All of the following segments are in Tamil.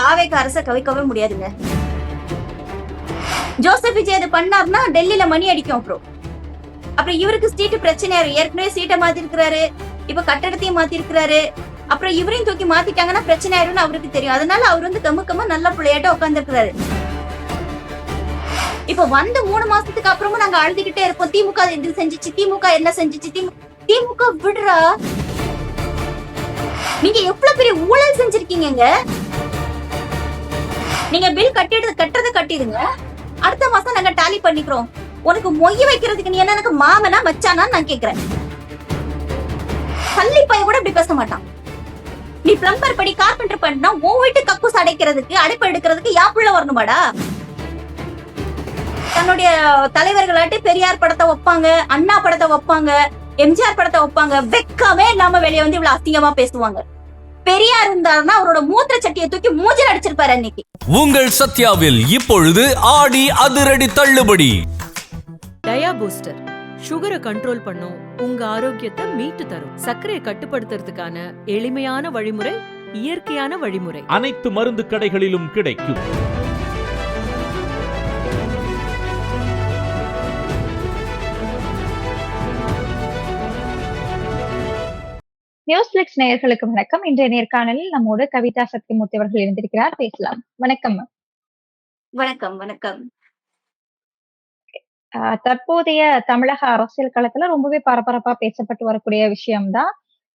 தாவேக அரச கவிக்கவே முடியாதுங்க. ஜோசப் விஜய் அது பண்ணாருன்னா டெல்லியில மணி அடிக்கும். அப்புறம் இவருக்கு சீட்டு பிரச்சனையா ஏற்கனவே சீட்டை மாத்திருக்கிறாரு, இப்ப கட்டடத்தையும் மாத்திருக்கிறாரு. அப்புறம் இவரையும் தூக்கி மாத்திட்டாங்கன்னா பிரச்சனை ஆயிரும்னு அவருக்கு தெரியும். அதனால அவர் வந்து கம்முக்கமா நல்ல பிள்ளையாட்ட உட்கார்ந்து இருக்கிறாரு. இப்ப வந்து 3 மாசத்துக்கு அப்புறமும் நாங்க அழுதுகிட்டே இருப்போம். திமுக இது செஞ்சுச்சு, திமுக என்ன செஞ்சுச்சு, திமுக விடுறா. நீங்க எவ்வளவு பெரிய ஊழல் செஞ்சிருக்கீங்க. நீங்க பில் கட்டுறத கட்டிடுங்க. அடுத்த மாசம் நாங்க டாலி பண்ணிக்கிறோம். உனக்கு மொய் வைக்கிறதுக்கு நீ என்ன எனக்கு மாமனா மச்சானா நான் கேக்குறேன். பள்ளி பைய கூட இப்படி பேச மாட்டான். நீ பிளம்பர் படி கார்பெண்டர் பண்ணா உன் வீட்டு கக்கூஸ் அடைக்கிறதுக்கு அடைப்பு எடுக்கிறதுக்கு யா புள்ள வரணுமாடா? தன்னுடைய தலைவர்களாட்டி பெரியார் படத்தை வைப்பாங்க, அண்ணா படத்தை வைப்பாங்க, எம்ஜிஆர் படத்தை வைப்பாங்க. வெக்கமே இல்லாம வெளியே வந்து இவ்வளவு அசிங்கமா பேசுவாங்க. பெரியார் இருந்தாருன்னா அவரோட மூத்திர சட்டியை தூக்கி மூஞ்சில அடிச்சிருப்பாரு அன்னைக்கு. உங்கள் சத்யாவில் இப்பொழுது ஆடி அதிரடி தள்ளுபடி. டயா பூஸ்டர் சுகரை கண்ட்ரோல் பண்ணும், உங்க ஆரோக்கியத்தை மீட்டு தரும். சர்க்கரையை கட்டுப்படுத்துறதுக்கான எளிமையான வழிமுறை, இயற்கையான வழிமுறை. அனைத்து மருந்து கடைகளிலும் கிடைக்கும். நியூஸ்பிளிக்ஸ் நேயர்களுக்கு வணக்கம். இன்றைய நேர்காணலில் நம்மோடு கவிதா சத்தியமூர்த்தி அவர்கள் இருந்திருக்கிறார். பேசலாம். வணக்கம். வணக்கம். வணக்கம். தற்போதைய தமிழக அரசியல் களத்துல ரொம்பவே பரபரப்பா பேசப்பட்டு வரக்கூடிய விஷயம்தான்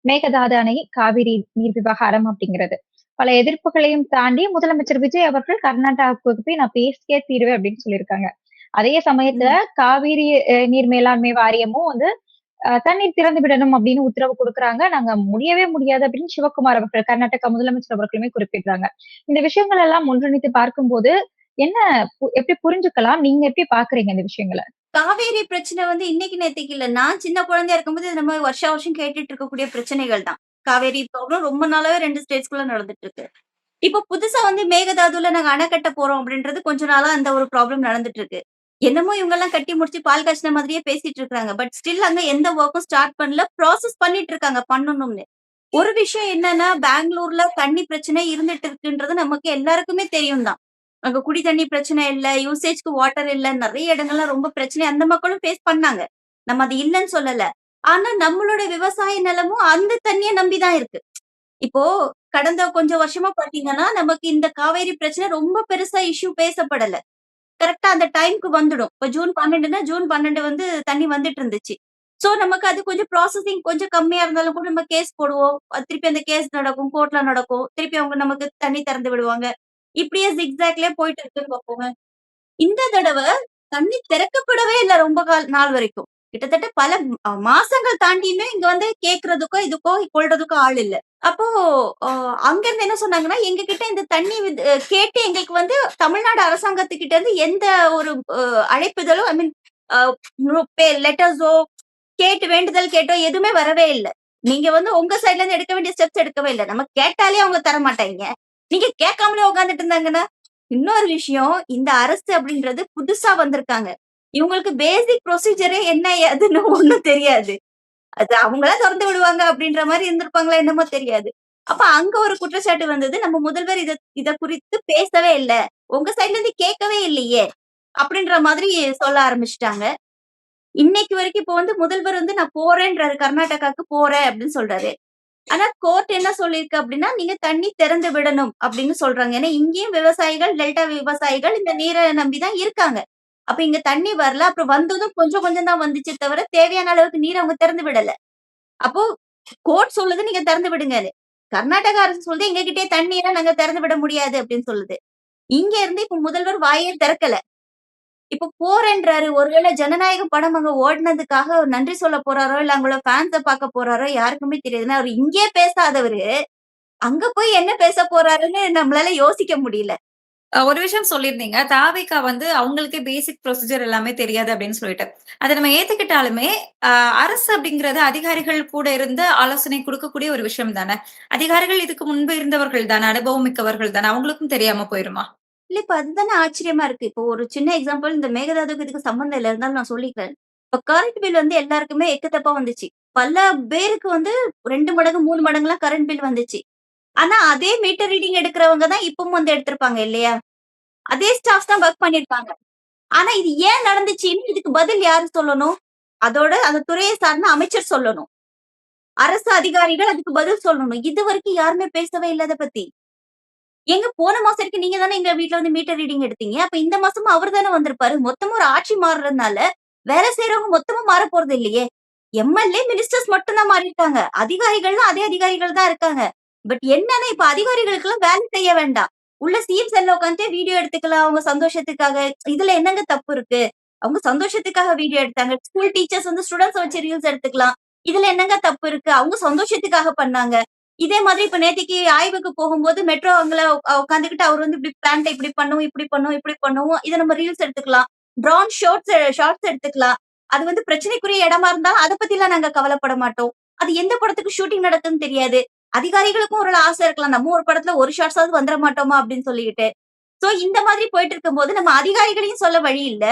மேகதாது அணை காவிரி நீர் விவகாரம் அப்படிங்கிறது. பல எதிர்ப்புகளையும் தாண்டி முதலமைச்சர் விஜய் அவர்கள் கர்நாடகாவுக்கு போய் நான் பேசியே தீருவேன் அப்படின்னு சொல்லியிருக்காங்க. அதே சமயத்துல காவிரி நீர் மேலாண்மை வாரியமும் வந்து தண்ணீர் திறந்து விடணும் அப்படின்னு உத்தரவு கொடுக்குறாங்க. நாங்க முடியவே முடியாது அப்படின்னு சிவகுமார் அவர்கள் கர்நாடகா முதலமைச்சர் அவர்களுமே குறிப்பிடுறாங்க. இந்த விஷயங்கள் எல்லாம் ஒன்றிணைத்து பார்க்கும்போது என்ன எப்படி புரிஞ்சுக்கலாம்? நீங்க எப்படி பாக்குறீங்க இந்த விஷயங்களை? காவேரி பிரச்சனை வந்து இன்னைக்கு நேத்துக்கு இல்ல. நான் சின்ன குழந்தையா இருக்கும்போது நம்ம வருஷம் கேட்டுட்டு இருக்கக்கூடிய பிரச்சனைகள் தான். காவேரி ப்ராப்ளம் ரொம்ப நாளாவே 2 ஸ்டேட்ஸ்குள்ள நடந்துட்டு இருக்கு. இப்ப புதுசா வந்து மேகதாதுல நாங்க அணை கட்ட போறோம் அப்படின்றது கொஞ்ச நாளா அந்த ஒரு ப்ராப்ளம் நடந்துட்டு இருக்கு. என்னமோ இவங்க எல்லாம் கட்டி முடிச்சு பால் காய்ச்சின மாதிரியே பேசிட்டு இருக்காங்க. பட் ஸ்டில் அங்க எந்த ஒர்க்கும் ஸ்டார்ட் பண்ணல. ப்ராசஸ் பண்ணிட்டு இருக்காங்க பண்ணணும்னு. ஒரு விஷயம் என்னன்னா, பெங்களூர்ல தண்ணி பிரச்சனை இருந்துட்டு இருக்குன்றது நமக்கு எல்லாருக்குமே தெரியும் தான். அங்க குடி தண்ணி பிரச்சனை இல்ல, யூசேஜ்க்கு வாட்டர் இல்ல, நிறைய இடங்கள்ல ரொம்ப பிரச்சனை அந்த மக்களும் ஃபேஸ் பண்ணாங்க. நம்ம அது இல்லைன்னு சொல்லல. ஆனா நம்மளோட விவசாய நிலமும் அந்த தண்ணியை நம்பிதான் இருக்கு. இப்போ கடந்த கொஞ்சம் வருஷமா பாத்தீங்கன்னா நமக்கு இந்த காவேரி பிரச்சனை ரொம்ப பெருசா இஷ்யூ பேசப்படல. கரெக்டா அந்த டைம்க்கு வந்துடும். இப்ப ஜூன் 12ன்னா ஜூன் 12 வந்து தண்ணி வந்துட்டு இருந்துச்சு. சோ நமக்கு அது கொஞ்சம் ப்ராசஸிங் கொஞ்சம் கம்மியா இருந்தாலும் கூட நம்ம கேஸ் போடுவோம். திருப்பி அந்த கேஸ் நடக்கும், கோர்ட்ல நடக்கும். திருப்பி அவங்க நமக்கு தண்ணி திறந்து விடுவாங்க. இப்படியே ஜிக்ஸாக்லயே போயிட்டு இருக்குன்னு பார்ப்போங்க. இந்த தடவை தண்ணி திறக்கப்படவே இல்ல ரொம்ப நாள் வரைக்கும். கிட்டத்தட்ட பல மாசங்கள் தாண்டியுமே இங்க வந்து கேக்குறதுக்கோ இதுக்கோ கொள்றதுக்கோ ஆள் இல்ல. அப்போ அங்க இருந்து என்ன சொன்னாங்கன்னா, எங்க கிட்ட இந்த தண்ணி கேட்டு எங்களுக்கு வந்து தமிழ்நாடு அரசாங்கத்துக்கிட்ட இருந்து எந்த ஒரு அழைப்புதலோ ஐ மீன் லெட்டர்ஸோ கேட்டு வேண்டுதல் கேட்டோ எதுவுமே வரவே இல்ல. நீங்க வந்து உங்க சைட்ல இருந்து எடுக்க வேண்டிய ஸ்டெப்ஸ் எடுக்கவே இல்ல. நம்ம கேட்டாலே அவங்க தர மாட்டாங்க. நீங்க கேட்காமலே உட்காந்துட்டு இருந்தாங்கன்னா, இன்னொரு விஷயம் இந்த அரசு அப்படின்றது புதுசா வந்திருக்காங்க. இவங்களுக்கு பேசிக் ப்ரொசீஜரே என்ன ஏதுன்னு ஒண்ணும் தெரியாது. அது அவங்களா திறந்து விடுவாங்க அப்படின்ற மாதிரி இருந்திருப்பாங்களா என்னமோ தெரியாது. அப்ப அங்க ஒரு குற்றச்சாட்டு வந்தது. நம்ம முதல்வர் இத குறித்து பேசவே இல்ல. உங்க சைட்ல இருந்து கேட்கவே இல்லையே அப்படின்ற மாதிரி சொல்ல ஆரம்பிச்சுட்டாங்க. இன்னைக்கு வரைக்கும் இப்ப வந்து முதல்வர் வந்து நான் போறேன்றாரு, கர்நாடகாவுக்கு போறேன் அப்படின்னு சொல்றாரு. ஆனா கோர்ட் என்ன சொல்லிருக்கு அப்படின்னா, நீங்க தண்ணி திறந்து விடணும் அப்படின்னு சொல்றாங்க. ஏன்னா இங்கேயும் விவசாயிகள், டெல்டா விவசாயிகள் இந்த நீரை நம்பிதான் இருக்காங்க. அப்ப இங்க தண்ணி வரல. அப்புறம் வந்ததும் கொஞ்சம் கொஞ்சம் தான் வந்துச்சே தவிர தேவையான அளவுக்கு நீர் அவங்க திறந்து விடல. அப்போ கோர்ட் சொல்லுது நீங்க திறந்து விடுங்கன்னு. கர்நாடகா அரசு சொல்லுது எங்க கிட்டே தண்ணீரை நாங்க திறந்து விட முடியாது அப்படின்னு சொல்லுது. இங்க இருந்து இப்ப முதல்வர் வாயே திறக்கல. இப்ப போறேன்றாரு. ஒருவேளை ஜனநாயக படம் அங்க ஓடுனதுக்காக அவர் நன்றி சொல்ல போறாரோ, இல்ல அவங்களோட ஃபேன்ஸ பார்க்க போறாரோ யாருக்குமே தெரியாது. ஏன்னா அவர் இங்கே பேசாதவரு, அங்க போய் என்ன பேச போறாருன்னு நம்மளால யோசிக்க முடியல. ஒரு விஷயம் சொல்லியிருந்தீங்க. தாவேகா வந்து அவங்களுக்கே பேசிக் ப்ரொசீஜர் எல்லாமே தெரியாது அப்படின்னு சொல்லிட்டு. அத நம்ம ஏத்துக்கிட்டாலுமே, அரசு அப்படிங்கிறது அதிகாரிகள் கூட இருந்து ஆலோசனை குடுக்கக்கூடிய ஒரு விஷயம் தானே. அதிகாரிகள் இதுக்கு முன்பு இருந்தவர்கள் தானே, அனுபவம் மிக்கவர்கள் தானே. அவங்களுக்கும் தெரியாம போயிருமா? இல்ல இப்ப அதுதானே ஆச்சரியமா இருக்கு. இப்போ ஒரு சின்ன எக்ஸாம்பிள் இந்த மேகதாதுக்கு இதுக்கு சம்மந்தம் இல்ல. இருந்தாலும் நான் சொல்லிக்கிறேன். இப்ப கரண்ட் பில் வந்து எல்லாருக்குமே எக்கத்தப்பா வந்துச்சு. பல பேருக்கு வந்து 2 மடங்கு, 3 மடங்குலாம் கரண்ட் பில் வந்துச்சு. ஆனா அதே மீட்டர் ரீடிங் எடுக்கிறவங்க தான் இப்பவும் வந்து எடுத்திருப்பாங்க இல்லையா? அதே ஸ்டாஃப்ஸ் தான் வொர்க் பண்ணியிருப்பாங்க. ஆனா இது ஏன் நடந்துச்சுன்னு இதுக்கு பதில் யாரு சொல்லணும்? அதோட அந்த துறையை சார்ந்த அமைச்சர் சொல்லணும். அரசு அதிகாரிகள் அதுக்கு பதில் சொல்லணும். இதுவரைக்கும் யாருமே பேசவே இல்ல அத பத்தி. ஏங்க போன மாசம் வரைக்கும் நீங்க தானே எங்க வீட்ல வந்து மீட்டர் ரீடிங் எடுத்தீங்க. அப்ப இந்த மாசமும் அவரு தானே வந்திருப்பாரு. மொத்தமா ஒரு ஆட்சி மாறுறதுனால, வேலை செய்றவங்க மொத்தமா மாறப் போறது இல்லையே. எம்.எல்.ஏ, மினிஸ்டர்ஸ் மட்டும் தான் மாறியிருக்காங்க. அதிகாரிகள்லாம் அதே அதிகாரிகள் தான் இருக்காங்க. பட் என்னன்னா, இப்ப அதிகாரிகளுக்கெல்லாம் வேலை செய்ய வேண்டாம். உள்ள சிஎம் செல்ல உட்காந்துட்டே வீடியோ எடுத்துக்கலாம் அவங்க சந்தோஷத்துக்காக. இதுல என்னங்க தப்பு இருக்கு? அவங்க சந்தோஷத்துக்காக வீடியோ எடுத்தாங்க. ஸ்கூல் டீச்சர்ஸ் வந்து ஸ்டூடண்ட்ஸ வச்சு ரீல்ஸ் எடுத்துக்கலாம். இதுல என்னங்க தப்பு இருக்கு? அவங்க சந்தோஷத்துக்காக பண்ணாங்க. இதே மாதிரி இப்ப நேத்தைக்கு ஆய்வுக்கு போகும்போது மெட்ரோ அங்கல உட்காந்துக்கிட்டு அவர் வந்து இப்படி பிளான்ட்ட இப்படி பண்ணுவோம், இப்படி பண்ணுவோம், இப்படி பண்ணுவோம். இத நம்ம ரீல்ஸ் எடுத்துக்கலாம். ட்ரோன் ஷார்ட்ஸ் எடுத்துக்கலாம். அது வந்து பிரச்சனைக்குரிய இடமா இருந்தாலும் அத பத்திலாம் நாங்க கவலைப்பட மாட்டோம். அது எந்த படத்துக்கு ஷூட்டிங் நடக்குதுன்னு தெரியாது. அதிகாரிகளுக்கும் ஒரு ஆசை இருக்கலாம். நம்ம ஒரு படத்துல ஒரு ஷாட்ஸாவது வந்துர மாட்டோமா அப்படின்னு சொல்லிட்டு. சோ இந்த மாதிரி போயிட்டு இருக்கும்போது நம்ம அதிகாரிகளையும் சொல்ல வழி இல்ல.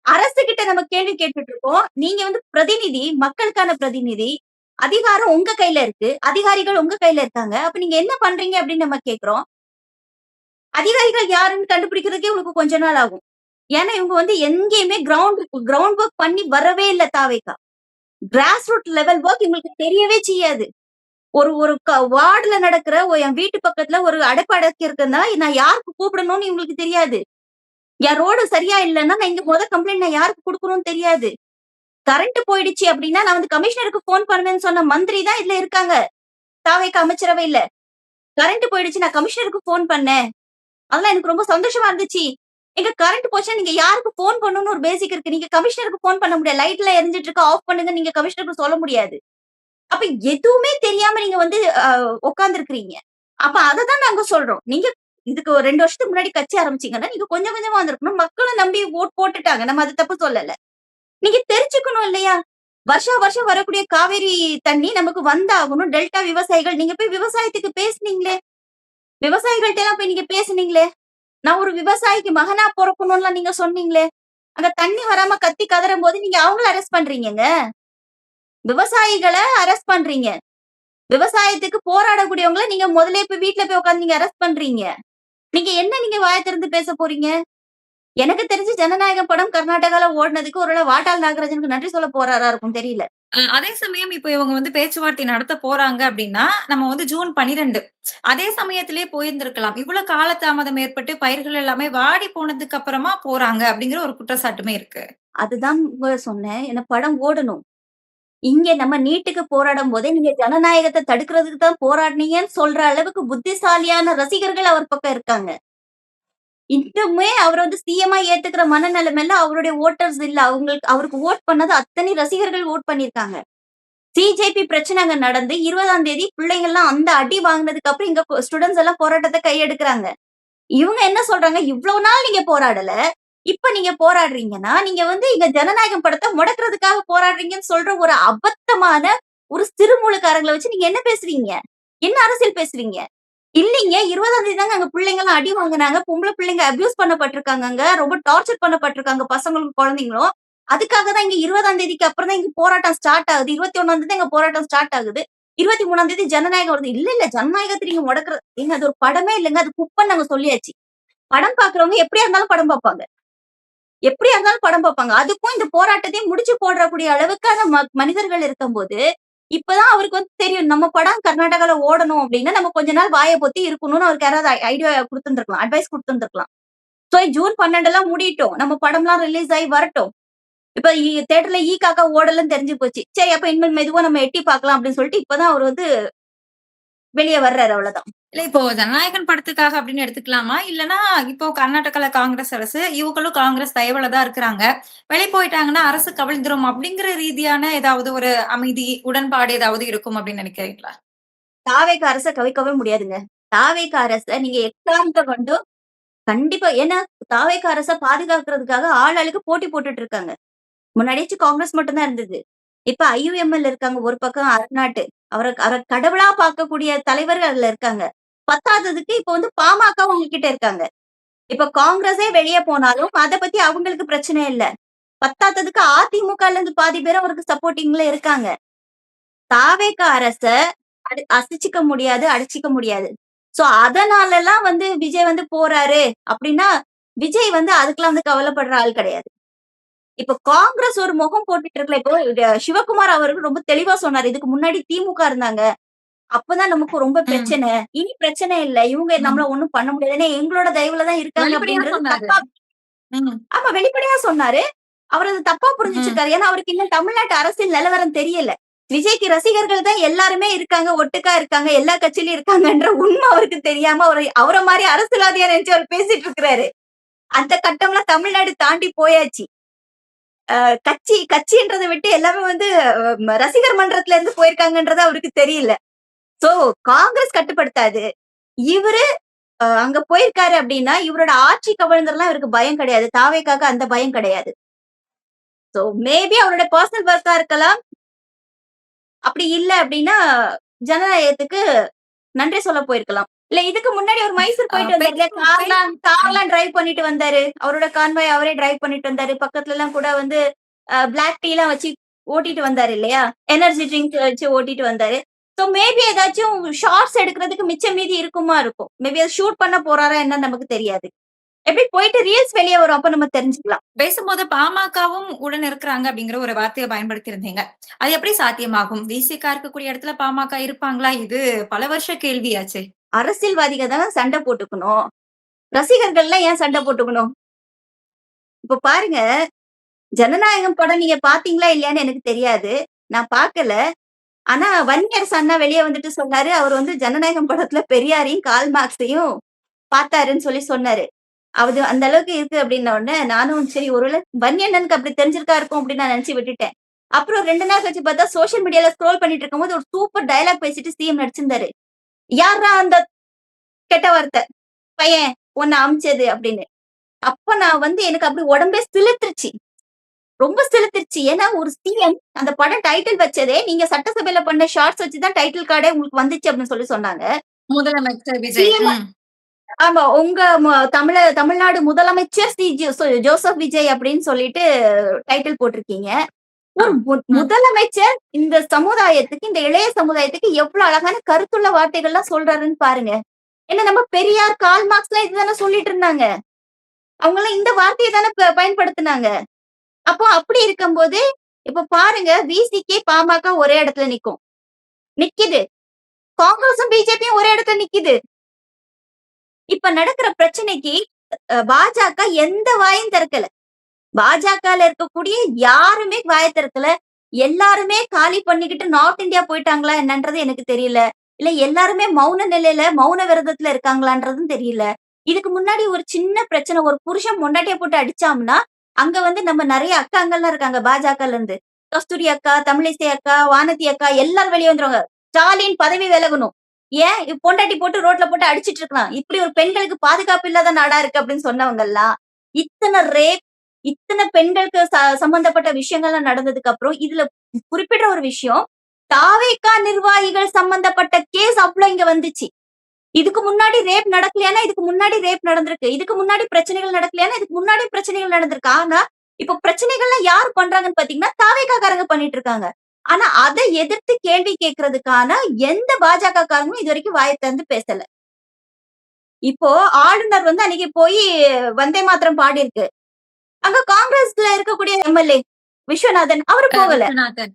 அரசு கிட்ட நம்ம கேள்வி கேட்டுட்டு இருக்கோம். நீங்க வந்து பிரதிநிதி, மக்களுக்கான பிரதிநிதி. அதிகாரம் உங்க கையில இருக்கு. அதிகாரிகள் உங்க கையில இருக்காங்க. அப்ப நீங்க என்ன பண்றீங்க அப்படின்னு நம்ம கேட்கிறோம். அதிகாரிகள் யாருன்னு கண்டுபிடிக்கிறதுக்கே உங்களுக்கு கொஞ்ச நாள் ஆகும். ஏன்னா இவங்க வந்து எங்கேயுமே கிரவுண்ட் வொர்க் பண்ணி வரவே இல்ல தாவேக்கா. கிராஸ் ரூட் லெவல் வொர்க் இவங்களுக்கு தெரியவே செய்யாது. ஒரு ஒரு வார்டுல நடக்கிற என் வீட்டு பக்கத்துல ஒரு அடைப்பு அடைக்கிறதுன்னா நான் யாருக்கு கூப்பிடணும்னு இவங்களுக்கு தெரியாது. என் ரோடு சரியா இல்லன்னா நான் இங்க கம்ப்ளைண்ட் நான் யாருக்கு குடுக்கணும்னு தெரியாது. கரண்ட் போயிடுச்சு அப்படின்னா நான் வந்து கமிஷனருக்கு ஃபோன் பண்ணுவேன்னு சொன்ன மந்திரி தான் இதுல இருக்காங்க. தாவேக்கா அமைச்சரவையில. கரண்ட் போயிடுச்சு நான் கமிஷனருக்கு ஃபோன் பண்ணேன். அதெல்லாம் எனக்கு ரொம்ப சந்தோஷமா இருந்துச்சு. எங்க கரண்ட் போச்சுன்னா நீங்க யாருக்கு ஃபோன் பண்ணணும்னு ஒரு பேசிக் இருக்கு. நீங்க கமிஷனருக்கு ஃபோன் பண்ண முடியாது. லைட்லாம் எரிஞ்சிட்டு இருக்கு. ஆஃப் பண்ணுங்க நீங்க கமிஷனருக்கு சொல்ல முடியாது. அப்ப எதுவுமே தெரியாம நீங்க வந்து உட்கார்ந்திருக்கிறீங்க. அப்ப அததான் நாங்க சொல்றோம். நீங்க இதுக்கு ஒரு 2 வருஷத்துக்கு முன்னாடி கட்சி ஆரம்பிச்சீங்கன்னா, நீங்க கொஞ்சம் கொஞ்சமா வந்திருக்கணும். மக்களும் நம்பி ஓட் போட்டுட்டாங்க. நம்ம அது தப்பு சொல்லல. நீங்க தெரிஞ்சுக்கணும் இல்லையா? வருஷா வருஷம் வரக்கூடிய காவேரி தண்ணி நமக்கு வந்தாகணும். டெல்டா விவசாயிகள் நீங்க போய் விவசாயத்துக்கு பேசுனீங்களே. விவசாயிகள்ட்ட எல்லாம் போய் நீங்க பேசுனீங்களே. நான் ஒரு விவசாயிக்கு மகனா பொறக்கணும்லாம் நீங்க சொன்னீங்களே. அங்க தண்ணி வராம கத்தி கதறும்போது நீங்க அவங்கள அரெஸ்ட் பண்றீங்கங்க. விவசாயிகள அரெஸ்ட் பண்றீங்க. விவசாயத்துக்கு போராடக்கூடியவங்கள நீங்க முதல்லயே போய் வீட்ல போய் உட்கார்ந்து நீங்க அரெஸ்ட் பண்றீங்க. நீங்க வாய திறந்து பேச போறீங்க? எனக்கு தெரிஞ்சு ஜனநாயகம் படம் கர்நாடகால ஓடுனதுக்கு ஒருவேள வாட்டாள் நாகராஜனுக்கு நன்றி சொல்ல போறாரா இருக்கும் தெரியல. அதே சமயம் இப்ப இவங்க வந்து பேச்சுவார்த்தை நடத்த போறாங்க அப்படின்னா, நம்ம வந்து ஜூன் 12 அதே சமயத்திலேயே போயிருந்திருக்கலாம். இவ்வளவு காலதாமதம் ஏற்பட்டு பயிர்கள் எல்லாமே வாடி போனதுக்கு அப்புறமா போறாங்க அப்படிங்கிற ஒரு குற்றச்சாட்டுமே இருக்கு. அதுதான் சொன்னேன். ஏன்னா படம் ஓடணும். இங்க நம்ம நீட்டுக்கு போராடும்போதே நீங்க ஜனநாயகத்த தடுக்கிறதுக்கு தான் போராடுனீங்கன்னு சொல்ற அளவுக்கு புத்திசாலியான ரசிகர்கள் அவர் பக்கம் இருக்காங்க. இன்னுமே அவர வந்து சிஎம்மா ஏத்துக்கிற மனநிலைமையில அவருடைய வோட்டர்ஸ் இல்ல. அவருக்கு வோட் பண்ணது அத்தனை ரசிகர்கள் வோட் பண்ணியிருக்காங்க. சிஜேபி பிரச்சனை அங்க நடந்து 20ஆம் தேதி பிள்ளைங்கலாம் அந்த அடி வாங்குனதுக்கு அப்புறம் இங்க ஸ்டூடண்ட்ஸ் எல்லாம் போராட்டத்த கையெடுக்குறாங்க. இவங்க என்ன சொல்றாங்க, இவ்வளவு நாள் நீங்க போராடல. இப்ப நீங்க போராடுறீங்கன்னா, நீங்க வந்து இங்க ஜனநாயகம் படத்த முடக்குறதுக்காக போராடுறீங்கன்னு சொல்ற ஒரு அபத்தமான ஒரு சிறுமூலக்காரங்கள வச்சு நீங்க என்ன பேசுறீங்க? என்ன அரசியல் பேசுறீங்க? இல்லீங்க 20ஆம் தேதி தாங்க அங்க பிள்ளைங்கலாம் அடி வாங்குனாங்க. பொம்பள பிள்ளைங்க அபியூஸ் பண்ணப்பட்டுருக்காங்க அங்க. ரொம்ப டார்ச்சர் பண்ணப்பட்டுருக்காங்க பசங்களும், குழந்தைங்களும். அதுக்காக தான் இங்க 20ஆம் தேதிக்கு அப்புறம் தான் இங்க போராட்டம் ஸ்டார்ட் ஆகுது. 21ஆம் தேதி இங்க போராட்டம் ஸ்டார்ட் ஆகுது. 23ஆம் தேதி ஜனநாயகம் வருது. இல்ல ஜனநாயகத்த நீங்க முடக்குறது ஏங்க அது ஒரு படமே இல்லங்க. அது குப்பன்னு நாங்க சொல்லியாச்சு. படம் பார்க்கிறவங்க எப்படியா இருந்தாலும் படம் பார்ப்பாங்க. எப்படியா இருந்தாலும் படம் பார்ப்பாங்க. அதுக்கும் இந்த போராட்டத்தையும் முடிச்சு போடக்கூடிய அளவுக்கான மனிதர்கள் இருக்கும்போது, இப்பதான் அவருக்கு வந்து தெரியும். நம்ம படம் கர்நாடகால ஓடணும் அப்டின்னா, நம்ம கொஞ்ச நாள் வாய பொத்தி இருக்கணும்னு அவருக்கு யாராவது ஐடியா குடுத்திருந்திருக்கலாம். அட்வைஸ் குடுத்திருந்திருக்கலாம். சோ ஜூன் 12 முடியட்டும். நம்ம படம்லாம் ரிலீஸ் ஆயி வரட்டும். இப்ப தியேட்டர்ல காக்கா ஓடலன்னு தெரிஞ்சு போச்சு. சரி அப்ப இனிமேல் மெதுவா நம்ம எட்டி பார்க்கலாம் அப்படின்னு சொல்லிட்டு இப்பதான் அவர் வந்து வெளிய வர்றாரு அவ்வளவுதான். இல்ல இப்போ ஜனநாயகன் படத்துக்காக அப்படின்னு எடுத்துக்கலாமா? இல்லன்னா இப்போ கர்நாடகால காங்கிரஸ் அரசு, இவங்களும் காங்கிரஸ் தயவுல தான் இருக்கிறாங்க. வெளிய போயிட்டாங்கன்னா அரசு கவிழ்ந்துரும் அப்படிங்கிற ரீதியான ஏதாவது ஒரு அமைதி, உடன்பாடு ஏதாவது இருக்கும் அப்படின்னு நினைக்கிறீங்களா? தாவேக அரச கவிக்கவே முடியாதுங்க. தாவேக அரச நீங்க எக்காரணத்த கொண்டும் கண்டிப்பா ஏன்னா தாவேக அரச பாதுகாக்கிறதுக்காக ஆளுக்கு போட்டி போட்டுட்டு இருக்காங்க. முன்னாடியாச்சும் காங்கிரஸ் மட்டும் தான் இருந்தது. இப்ப ஐயுஎம்எல் இருக்காங்க. ஒரு பக்கம் அருநாட்டு. அவர கடவுளா பார்க்கக்கூடிய தலைவர்கள் அதுல இருக்காங்க. பத்தாததுக்கு இப்ப வந்து பாமகவும் அவங்க கிட்ட இருக்காங்க. இப்ப காங்கிரஸே வெளிய போனாலும் அத பத்தி அவங்களுக்கு பிரச்சனை இல்ல. பத்தாததுக்கு அதிமுகல இருந்து பாதி பேர் அவருக்கு சப்போர்ட்டிங்ல இருக்காங்க. தாவேக அரச அசைச்சுக்க முடியாது, அடிச்சுக்க முடியாது. சோ அதனாலலாம் வந்து விஜய் வந்து போறாரு அப்படின்னா, விஜய் வந்து அதுக்கெல்லாம் வந்து கவலைப்படுற ஆள் கிடையாது. இப்ப காங்கிரஸ் ஒரு முகம் போட்டுட்டு இருக்குல்ல. இப்போ சிவகுமார் அவர்கள் ரொம்ப தெளிவா சொன்னாரு. இதுக்கு முன்னாடி திமுக இருந்தாங்க. அப்பதான் நமக்கு ரொம்ப ம். பிரச்சனை. இனி பிரச்சனை இல்ல. இவங்க நம்மள ம். ஒண்ணும் பண்ண முடியாது. ஏன்னா எங்களோட தயவுல தான் இருக்காங்க வெளிப்படையா அப்படின்றது சொன்னாரு. தப்பா ம். ஆமா வெளிப்படையா சொன்னாரு. அவர் அத தப்பா புரிஞ்சு ம். வச்சிருக்காரு. ஏன்னா அவருக்கு இன்னும் தமிழ்நாட்டு அரசியல் நிலவரம் தெரியல. விஜய்க்கு ரசிகர்கள் தான் எல்லாருமே இருக்காங்க, ஒட்டுக்கா இருக்காங்க, எல்லா கட்சியிலயும் இருக்காங்கன்ற உண்மை அவருக்கு தெரியாம அவர மாரி அரசியல்வாதியா நினைச்சு அவர் பேசிட்டு இருக்கிறாரு. அந்த கட்டம்லாம் தமிழ்நாடு தாண்டி போயாச்சு. கட்சின்றத விட்டு எல்லாமே வந்து ரசிகர் மன்றத்துல இருந்து போயிருக்காங்கன்றது அவருக்கு தெரியல. சோ காங்கிரஸ் கட்டுப்படுத்தாது. இவரு அங்க போயிருக்காரு அப்படின்னா, இவரோட ஆட்சி கவிழ்ந்துறலாம் இவருக்கு பயம் கிடையாது. தாவேக்காக்கு அந்த பயம் கிடையாது. சோ மேபி அவரோட பெர்சனல் ஒர்க்கா இருக்கலாம். அப்படி இல்ல அப்படின்னா, ஜனநாயகத்துக்கு நன்றி சொல்ல போயிருக்கலாம். இல்ல இதுக்கு முன்னாடி ஒரு மைசூர் போயிட்டு வந்தாரு இல்லையா? கார்லாம் டிரைவ் பண்ணிட்டு வந்தாரு. அவரோட கான்வாய் அவரே டிரைவ் பண்ணிட்டு வந்தாரு. பக்கத்துல எல்லாம் கூட வந்து பிளாக் டீ எல்லாம் வச்சு ஓட்டிட்டு வந்தாரு இல்லையா? எனர்ஜி ட்ரிங்க் வச்சு ஓட்டிட்டு வந்தாரு. சோ மேபி ஏதாச்சும் ஷார்ட்ஸ் எடுக்கிறதுக்கு மிச்சம் மீதி இருக்குமா இருக்கும். மேபி அத ஷூட் பண்ண போறாரா என்னன்னு நமக்கு தெரியாது. எப்படி போயிட்டு ரீல்ஸ் வெளிய வரும். அப்ப நம்ம தெரிஞ்சுக்கலாம். பேசும்போது பாமகவும் உடன் இருக்கிறாங்க அப்படிங்கிற ஒரு வார்த்தைய பயன்படுத்தி இருந்தீங்க. அது எப்படி சாத்தியமாகும்? விசிக இருக்கக்கூடிய இடத்துல பாமக இருப்பாங்களா? இது பல வருஷ கேள்வியாச்சே. அரசியல்வாதிக தான சண்டை போட்டுக்கணும். ரசிகர்கள்லாம் ஏன் சண்டை போட்டுக்கணும்? இப்ப பாருங்க, ஜனநாயகம் படம் நீங்க பார்த்தீங்களா இல்லையான்னு எனக்கு தெரியாது. நான் பார்க்கல. ஆனா வன்னியரசு அண்ணா வெளிய வந்துட்டு சொன்னாரு. அவர் வந்து ஜனநாயகம் படத்துல பெரியாரையும், கால் மார்க்ஸையும் பார்த்தாருன்னு சொல்லி சொன்னாரு. அது அந்த அளவுக்கு இருக்கு அப்படின்ன உடனே, நானும் சரி ஒருவேளை வன்னியண்ணனுக்கு அப்படி தெரிஞ்சிருக்கா இருக்கும் அப்படின்னு நான் நினைச்சு விட்டுட்டேன். அப்புறம் 2 நாள் கழிச்சு பார்த்தா சோசியல் மீடியால ஸ்க்ரோல் பண்ணிட்டு இருக்கும்போது ஒரு சூப்பர் டயலாக் பேசிட்டு சிஎம் நடிச்சிருந்தாரு. யார்ரா அந்த கெட்ட வார்த்தை? பையன் உன்ன அமிச்சது அப்படின்னு. அப்ப நான் வந்து எனக்கு அப்படி உடம்பே சிலுத்துருச்சு. ரொம்ப சிலுத்துருச்சு. ஏன்னா ஒரு சிஎம் அந்த படம் டைட்டில் வச்சதே, நீங்க சட்டசபையில பண்ண ஷார்ட்ஸ் வச்சு தான் டைட்டில் கார்டே உங்களுக்கு வந்துச்சு அப்படின்னு சொல்லி சொன்னாங்க. முதலமைச்சர் விஜய். சிஎம் ஆமா. உங்க தமிழ்நாடு முதலமைச்சர் ஜோசப் விஜய் அப்படின்னு சொல்லிட்டு டைட்டில் போட்டிருக்கீங்க. ஒரு முதலமைச்சர் இந்த சமுதாயத்துக்கு, இந்த இளைய சமுதாயத்துக்கு எவ்வளவு அழகான கருத்துள்ள வார்த்தைகள்லாம் சொல்றாருன்னு பாருங்க. ஏன்னா நம்ம பெரியார், கால் மார்க்ஸ்லாம் இதுதானே சொல்லிட்டு இருந்தாங்க. அவங்கலாம் இந்த வார்த்தைய தானே பயன்படுத்துனாங்க. அப்போ அப்படி இருக்கும்போது, இப்ப பாருங்க விசிகே, பாமக ஒரே இடத்துல நிக்குது. காங்கிரஸும் பிஜேபியும் ஒரே இடத்துல நிக்குது. இப்ப நடக்கிற பிரச்சனைக்கு பாஜக எந்த வாயும் திறக்கல. பாஜகல இருக்கக்கூடிய யாருமே வாய திறக்கல. எல்லாருமே காலி பண்ணிக்கிட்டு நார்த் இந்தியா போயிட்டாங்களா என்னன்றது எனக்கு தெரியல. இல்ல எல்லாருமே மௌன நிலையில, மௌன விரதத்துல இருக்காங்களான்றதும் தெரியல. இதுக்கு முன்னாடி ஒரு சின்ன பிரச்சனை, ஒரு புருஷன் பொண்டாட்டிய போட்டு அடிச்சாம்னா, அங்க வந்து நம்ம நெறைய அக்காங்கள்லாம் இருக்காங்க பாஜகல இருந்து. கஸ்தூரி அக்கா, தமிழிசை அக்கா, வானதி அக்கா எல்லாரும் வெளிய வந்துருவாங்க. ஸ்டாலின் பதவி விலகணும். ஏன் பொண்டாட்டி போட்டு ரோட்ல போட்டு அடிச்சிட்டு இருக்கான். இப்படி ஒரு பெண்களுக்கு பாதுகாப்பு இல்லாத நாடா இருக்கு அப்படின்னு சொன்னவங்கலாம், இத்தன ரேப், இத்தன பெண்களுக்கு சம்பந்தப்பட்ட விஷயங்கள்லாம் நடந்ததுக்கு அப்புறம், இதுல குறிப்பிடுற ஒரு விஷயம், தாவேகா நிர்வாகிகள் சம்பந்தப்பட்ட கேஸ் அவ்ளோ இங்க வந்துச்சு. இதுக்கு முன்னாடி ரேப் நடக்கலையானா, இதுக்கு முன்னாடி ரேப் நடந்திருக்கு. இதுக்கு முன்னாடி பிரச்சனைகள் நடக்கலையானா, இதுக்கு முன்னாடி பிரச்சனைகள் நடந்திருக்கு. ஆனா, இப்ப பிரச்சனைகள்லாம் யார் பண்றாங்கன்னு பாத்தீங்கன்னா, தாவேகாக்காரங்க பண்ணிட்டு இருக்காங்க. ஆனா, அதை எதிர்த்து கேள்வி கேட்கறதுக்கான எந்த பாஜக காரங்களும் இதுவரைக்கும் வாய திறந்து பேசல. இப்போ ஆளுநர் வந்து அன்னைக்கு போய் வந்தே மாதரம் பாடியிருக்கு. அங்க காங்கிரஸ்ல இருக்கக்கூடிய எம்எல்ஏ விஸ்வநாதன் அவரு போகல. விஸ்வநாதன்.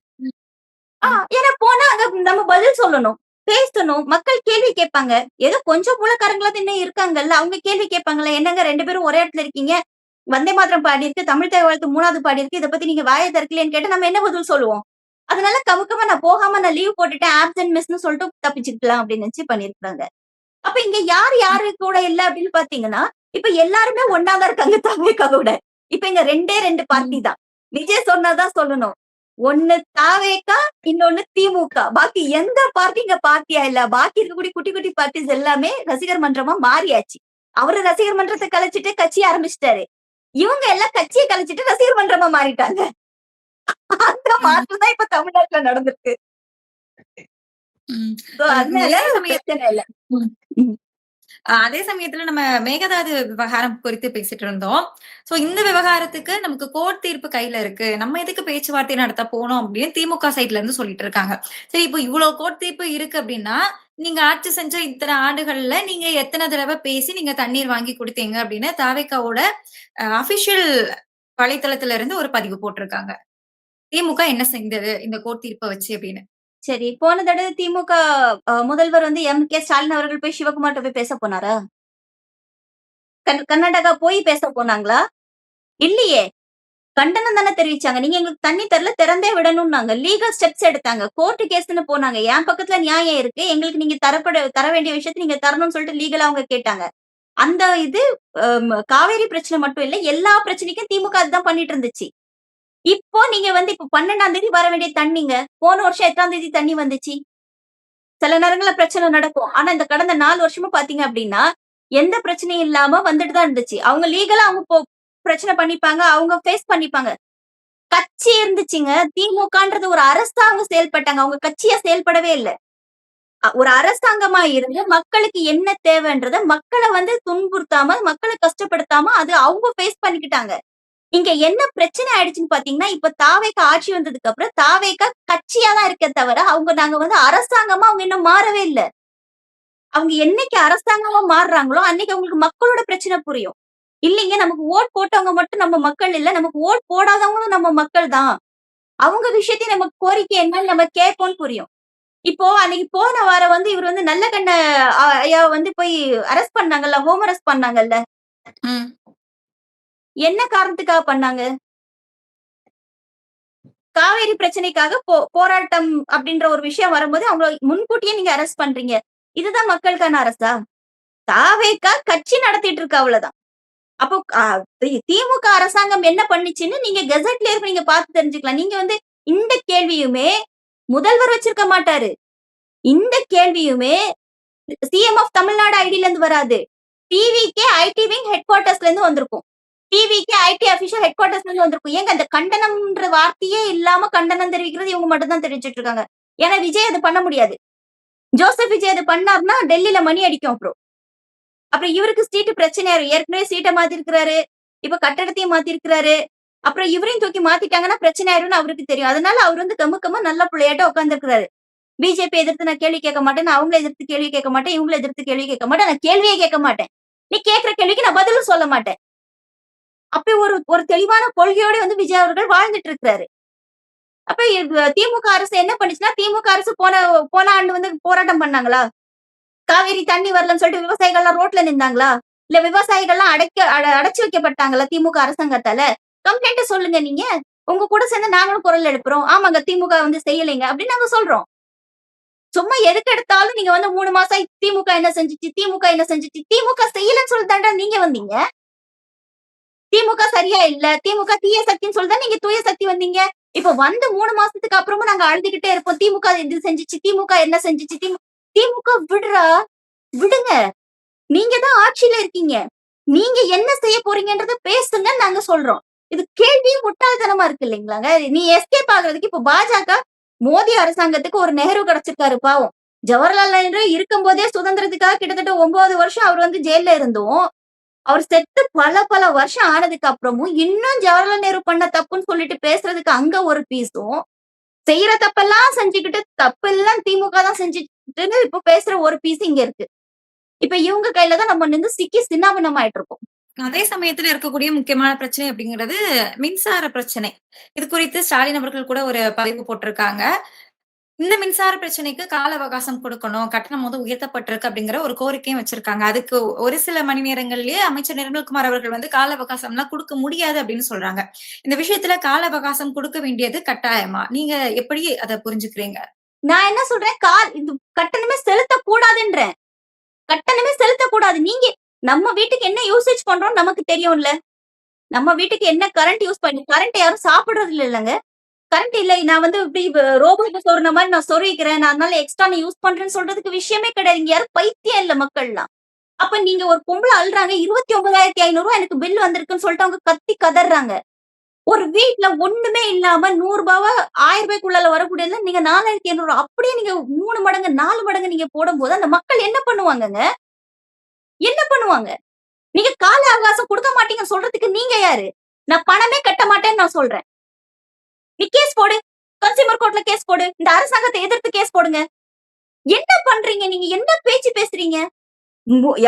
ஏன்னா போனா அங்க நம்ம பதில் சொல்லணும், பேசணும், மக்கள் கேள்வி கேட்பாங்க. ஏதோ கொஞ்சம் மூலக்காரங்களாவது இன்னும் இருக்காங்கல்ல, அவங்க கேள்வி கேட்பாங்கல்ல. என்னங்க 2 பேரும் ஒரே இடத்துல இருக்கீங்க, வந்தே மாதரம் பாடியிருக்கு, தமிழ் தாய் வாழ்த்து 3வது பாடியிருக்கு, இத பத்தி நீங்க வாயை திறக்கலையேன்னு கேட்டா நம்ம என்ன பதில் சொல்லுவோம்? அதனால கமுக்கமா நான் போகாம நான் லீவ் போட்டுட்டேன், ஆப்சென்ட் மிஸ்ன்னு சொல்லிட்டு தப்பிச்சுக்கலாம் அப்படின்னு நினைச்சு பண்ணிருக்காங்க. அப்ப இங்க யாரு கூட இல்ல அப்படின்னு பாத்தீங்கன்னா, இப்ப எல்லாருமே ஒண்ணா தான் இருக்காங்க தாவேகாவோட. இப்ப இங்க 2 பார்ட்டி தான். விஜய் சொன்னாதான் சொல்லணும். ஒண்ணு தாவேகா, இன்னொன்னு திமுக. பாக்கி எந்த பார்ட்டி இங்க பார்ட்டியா இல்ல. பாக்கி இருக்கக்கூடிய குட்டி குட்டி பார்ட்டிஸ் எல்லாமே ரசிகர் மன்றமா மாறியாச்சு. அவரு ரசிகர் மன்றத்தை கலைச்சிட்டு கட்சி ஆரம்பிச்சிட்டாரு. இவங்க எல்லாம் கட்சியை கலைச்சிட்டு ரசிகர் மன்றமா மாறிட்டாங்க. அந்த மாற்றம் தான் இப்ப தமிழ்நாட்டுல நடந்திருக்கு. அதனால பிரச்சனை இல்ல. அதே சமயத்துல நம்ம மேகதாது விவகாரம் குறித்து பேசிட்டு இருந்தோம். சோ இந்த விவகாரத்துக்கு நமக்கு கோர்ட் தீர்ப்பு கையில இருக்கு. நம்ம எதுக்கு பேச்சுவார்த்தை நடத்த போனோம் அப்படின்னு திமுக சைட்ல இருந்து சொல்லிட்டு இருக்காங்க. சரி, இப்போ இவ்வளவு கோர்ட் தீர்ப்பு இருக்கு அப்படின்னா, நீங்க ஆட்சி செஞ்ச இத்தனை ஆண்டுகள்ல நீங்க எத்தனை தடவை பேசி நீங்க தண்ணீர் வாங்கி குடுத்தீங்க அப்படின்னு தாவேகாவோட அபிஷியல் வலைத்தளத்துல இருந்து ஒரு பதிவு போட்டிருக்காங்க. திமுக என்ன செஞ்சது இந்த கோர்ட் தீர்ப்ப வச்சு அப்படின்னு. சரி. போன தடவ திமுக முதல்வர் வந்து எம்.கே. ஸ்டாலின் அவர்கள் போய் சிவகுமார்ட்ட போய் பேச போனாரா? கர்நாடகா போய் பேச போனாங்களா? இல்லையே. கண்டனம் தானே தெரிவிச்சாங்க. நீங்க எங்களுக்கு தண்ணி தரல, திறந்தே விடணும்னாங்க. லீகல் ஸ்டெப்ஸ் எடுத்தாங்க. கோர்ட் கேஸ்ன்னு போனாங்க. என் பக்கத்துல நியாயம் இருக்கு. எங்களுக்கு நீங்க தர வேண்டிய விஷயத்த நீங்க தரணும்னு சொல்லிட்டு லீகலா அவங்க கேட்டாங்க. அந்த இது காவேரி பிரச்சனை மட்டும் இல்ல. எல்லா பிரச்சனைக்கும் திமுக அதுதான் பண்ணிட்டு இருந்துச்சு. இப்போ நீங்க வந்து இப்ப 12ஆம் தேதி வர வேண்டிய தண்ணீங்க. போன வருஷம் எத்தனாம் தேதி தண்ணி வந்துச்சு? சில நேரங்கள்ல பிரச்சனை நடக்கும். ஆனா இந்த கடந்த 4 வருஷமா பாத்தீங்க அப்படின்னா, எந்த பிரச்சனையும் இல்லாம வந்துட்டு தான் இருந்துச்சு. அவங்க லீகலா அவங்க பிரச்சனை பண்ணிப்பாங்க. அவங்க ஃபேஸ் பண்ணிப்பாங்க. கட்சி இருந்துச்சுங்க. திமுகன்றது ஒரு அரசாங்கம் செயல்பட்டாங்க. அவங்க கட்சியா செயல்படவே இல்ல. ஒரு அரசாங்கமா இருந்து மக்களுக்கு என்ன தேவைன்றத மக்கள வந்து துன்புறுத்தாம, மக்கள கஷ்டப்படுத்தாம அது அவங்க ஃபேஸ் பண்ணிக்கிட்டாங்க. இங்க என்ன பிரச்சனை ஆயிடுச்சுன்னு பாத்தீங்கன்னா, இப்ப தாவேகா ஆட்சி வந்ததுக்கு அப்புறம் தாவேகா கட்சியா தான் இருக்கே தவிர, நாங்க வந்து அரசாங்கமா அவங்க இன்னும் மாறவே இல்ல. அவங்க என்னைக்கு அரசாங்கமா மாறுறாங்களோ, அன்னைக்கு அவங்களுக்கு மக்களோட பிரச்சனை புரியும். இல்லைங்க நமக்கு ஓட் போட்டவங்க மட்டும் நம்ம மக்கள் இல்ல. நமக்கு ஓட் போடாதவங்களும் நம்ம மக்கள் தான். அவங்க விஷயத்தையும் நம்ம கோரிக்கை என்னன்னு நம்ம கேட்போம்னு புரியும். இப்போ அன்னைக்கு போன வாரம் வந்து இவர் வந்து நல்லகண்ண ஐயா வந்து போய் அரெஸ்ட் பண்ணாங்கல்ல, ஹோம் அரெஸ்ட் பண்ணாங்கல்ல. ம். என்ன காரணத்துக்காக பண்ணாங்க? காவேரி பிரச்சனைக்காக போராட்டம் அப்படின்ற ஒரு விஷயம் வரும்போது அவங்கள முன்கூட்டியே நீங்க அரெஸ்ட் பண்றீங்க. இதுதான் மக்களுக்கான அரசா? தாவேகா கட்சி நடத்திட்டு இருக்கு அவ்வளவுதான். அப்போ திமுக அரசாங்கம் என்ன பண்ணுச்சுன்னு நீங்க கெசட்ல இருக்க நீங்க பார்த்து தெரிஞ்சுக்கலாம். நீங்க வந்து இந்த கேள்வியுமே முதல்வர் வச்சிருக்க மாட்டாரு. இந்த கேள்வியுமே சிஎம் ஆஃப் தமிழ்நாடு ஐடில இருந்து வராது. டிவிகே ஐடி விங் ஹெட் குவார்டர்ஸ்ல இருந்து வந்திருக்கும். டிவிகே ஐடி அபிஷியல் ஹெட் குவார்டர்ஸ்ல இருந்து வந்திருக்கும். ஏங்க அந்த கண்டனம்ன்ற வார்த்தையே இல்லாம கண்டனம் தெரிவிக்கிறது இவங்க மட்டும் தான் தெரிவிச்சிட்டு இருக்காங்க. ஏன்னா விஜய் அது பண்ண முடியாது. ஜோசப் விஜய் அது பண்ணாருன்னா டெல்லியில மணி அடிக்கும் அப்புறம் இவருக்கு சீட்டு பிரச்சனையாரு. ஏற்கனவே சீட்டை மாத்திருக்கிறாரு. இப்ப கட்டடத்தையும் மாத்திருக்கிறாரு. அப்புறம் இவரையும் தூக்கி மாத்திட்டாங்கன்னா பிரச்சனை ஆயிரும்னு அவருக்கு தெரியும். அதனால அவர் வந்து கம்முக்கமா நல்ல பிள்ளையாட்ட உட்கார்ந்துருக்கிறாரு. பிஜேபி எதிர்த்து நான் கேள்வி கேட்க மாட்டேன். நான் அவங்கள எதிர்த்து கேள்வி கேட்க மாட்டேன். இவங்கள எதிர்த்து கேள்வி கேட்க மாட்டேன். நான் கேள்வியே கேட்க மாட்டேன். நீ கேட்கிற கேள்விக்கு நான் பதிலும் சொல்ல மாட்டேன். அப்படி ஒரு தெளிவான கொள்கையோட வந்து விஜய் அவர்கள் வாழ்ந்துட்டு இருக்கிறாரு. அப்ப திமுக அரசு என்ன பண்ணுச்சுன்னா, திமுக அரசு போன ஆண்டு வந்து போராட்டம் பண்ணாங்களா? காவேரி தண்ணி வரலன்னு சொல்லிட்டு விவசாயிகள்லாம் ரோட்ல நின்னாங்களா? இல்ல விவசாயிகள்லாம் அடைச்சு வைக்கப்பட்டாங்களா திமுக அரசாங்கத்தால? கம்ப்ளைண்ட் சொல்லுங்க நீங்க. உங்க கூட சேர்ந்து நாங்களும் குரல் எழுப்புறோம். ஆமாங்க திமுக வந்து செய்யலைங்க அப்படின்னு நாங்க சொல்றோம். சும்மா எதுக்கு எடுத்தாலும் நீங்க வந்து 3 மாசம் திமுக என்ன செஞ்சுச்சு, திமுக என்ன செஞ்சுச்சு, திமுக செய்யலன்னு சொல்லி தாண்டா நீங்க வந்தீங்க. திமுக சரியா இல்ல, திமுக தீய சக்தின்னு சொல்லி தான் நீங்க தூய சக்தி வந்தீங்க. இப்ப வந்து 3 மாசத்துக்கு அப்புறமும் நாங்க அழுதுகிட்டே இருப்போம். திமுக இது செஞ்சுச்சு, திமுக என்ன செஞ்சுச்சு, திமுக விடுங்க. நீங்க தான் ஆட்சியில இருக்கீங்க. நீங்க என்ன செய்ய போறீங்கன்றத பேசுங்கன்னு நாங்க சொல்றோம். இது கேள்வியும் முட்டாள்தனமா இருக்கு இல்லைங்களாங்க? நீ எஸ்கேப் ஆகுறதுக்கு இப்ப பாஜக மோடி அரசாங்கத்துக்கு ஒரு நெஹ்ரு கிடைச்சிருக்காரு பாவம். ஜவஹர்லால் நேரு இருக்கும்போதே சுதந்திரத்துக்காக கிட்டத்தட்ட 9 வருஷம் அவர் வந்து ஜெயில்ல இருந்தும், அவர் செத்து பல வருஷம் ஆனதுக்கு அப்புறமும் இன்னும் ஜவஹர்லால் நேரு பண்ண தப்புன்னு சொல்லிட்டு பேசுறதுக்கு அங்க ஒரு பீஸும், செய்யற தப்பெல்லாம் செஞ்சுக்கிட்டு தப்பெல்லாம் திமுக தான் செஞ்சுட்டுன்னு இப்ப பேசுற ஒரு பீஸ் இங்க இருக்கு. இப்ப இவங்க கையில தான் நம்ம நின்னு சிக்கி சின்னாபின்னம் ஆயிட்டு இருக்கோம். அதே சமயத்துல இருக்கக்கூடிய முக்கியமான பிரச்சனை அப்படிங்கிறது மின்சார பிரச்சனை. இது குறித்து ஸ்டாலின் அவர்கள் கூட ஒரு பதிவு போட்டிருக்காங்க. இந்த மின்சார பிரச்சனைக்கு கால அவகாசம் கொடுக்கணும். கட்டணம் வந்து உயர்த்தப்பட்டிருக்கு அப்படிங்கிற ஒரு கோரிக்கையும் வச்சிருக்காங்க. அதுக்கு ஒரு சில மணி நேரங்கள்லயே அமைச்சர் நிர்மல்குமார் அவர்கள் வந்து கால அவகாசம்லாம் கொடுக்க முடியாது அப்படின்னு சொல்றாங்க. இந்த விஷயத்துல கால அவகாசம் கொடுக்க வேண்டியது கட்டாயமா? நீங்க எப்படி அத புரிஞ்சுக்கிறீங்க? நான் என்ன சொல்றேன், இது கட்டணமே செலுத்தக்கூடாதுன்றேன். கட்டணமே செலுத்தக்கூடாது. நீங்க நம்ம வீட்டுக்கு என்ன யூசேஜ் பண்றோம் நமக்கு தெரியும்ல. நம்ம வீட்டுக்கு என்ன கரண்ட் யூஸ் கரண்ட் யாரும் சாப்பிடுறது இல்லங்க. கரண்ட் இல்ல நான் வந்து இப்படி ரோபோக்கு சொருன மாதிரி நான் சொருகிக்கிறேன். நான் அதனால எக்ஸ்ட்ரா நீ யூஸ் பண்றேன்னு சொல்றதுக்கு விஷயமே கிடையாது. இங்க யாரும் பைத்தியம் இல்ல மக்கள்லாம். அப்ப நீங்க ஒரு பொம்பளை அழுறாங்க 29,500 எனக்கு பில் வந்திருக்குன்னு சொல்லிட்டு அவங்க கத்தி கதறாங்க. ஒரு வீட்ல ஒண்ணுமே இல்லாம 100 ரூபாவா 1000 ரூபாய்க்குள்ள வரக்கூடியதுல நீங்க 4,500 அப்படியே நீங்க 3 மடங்கு 4 மடங்கு நீங்க போடும்போது அந்த மக்கள் என்ன பண்ணுவாங்கங்க? என்ன பண்ணுவாங்க? நீங்க கால அவகாசம் கொடுக்க மாட்டீங்கன்னு சொல்றதுக்கு நீங்க யாரு? நான் பணமே கட்ட மாட்டேன்னு நான் சொல்றேன். நீ கேஸ் போடு. கன்சியூமர் கோர்ட்ல கேஸ் போடு. இந்த அரசாங்கத்தை எதிர்த்து கேஸ் போடுங்க. என்ன பண்றீங்க நீங்க? என்ன பேச்சு பேசுறீங்க?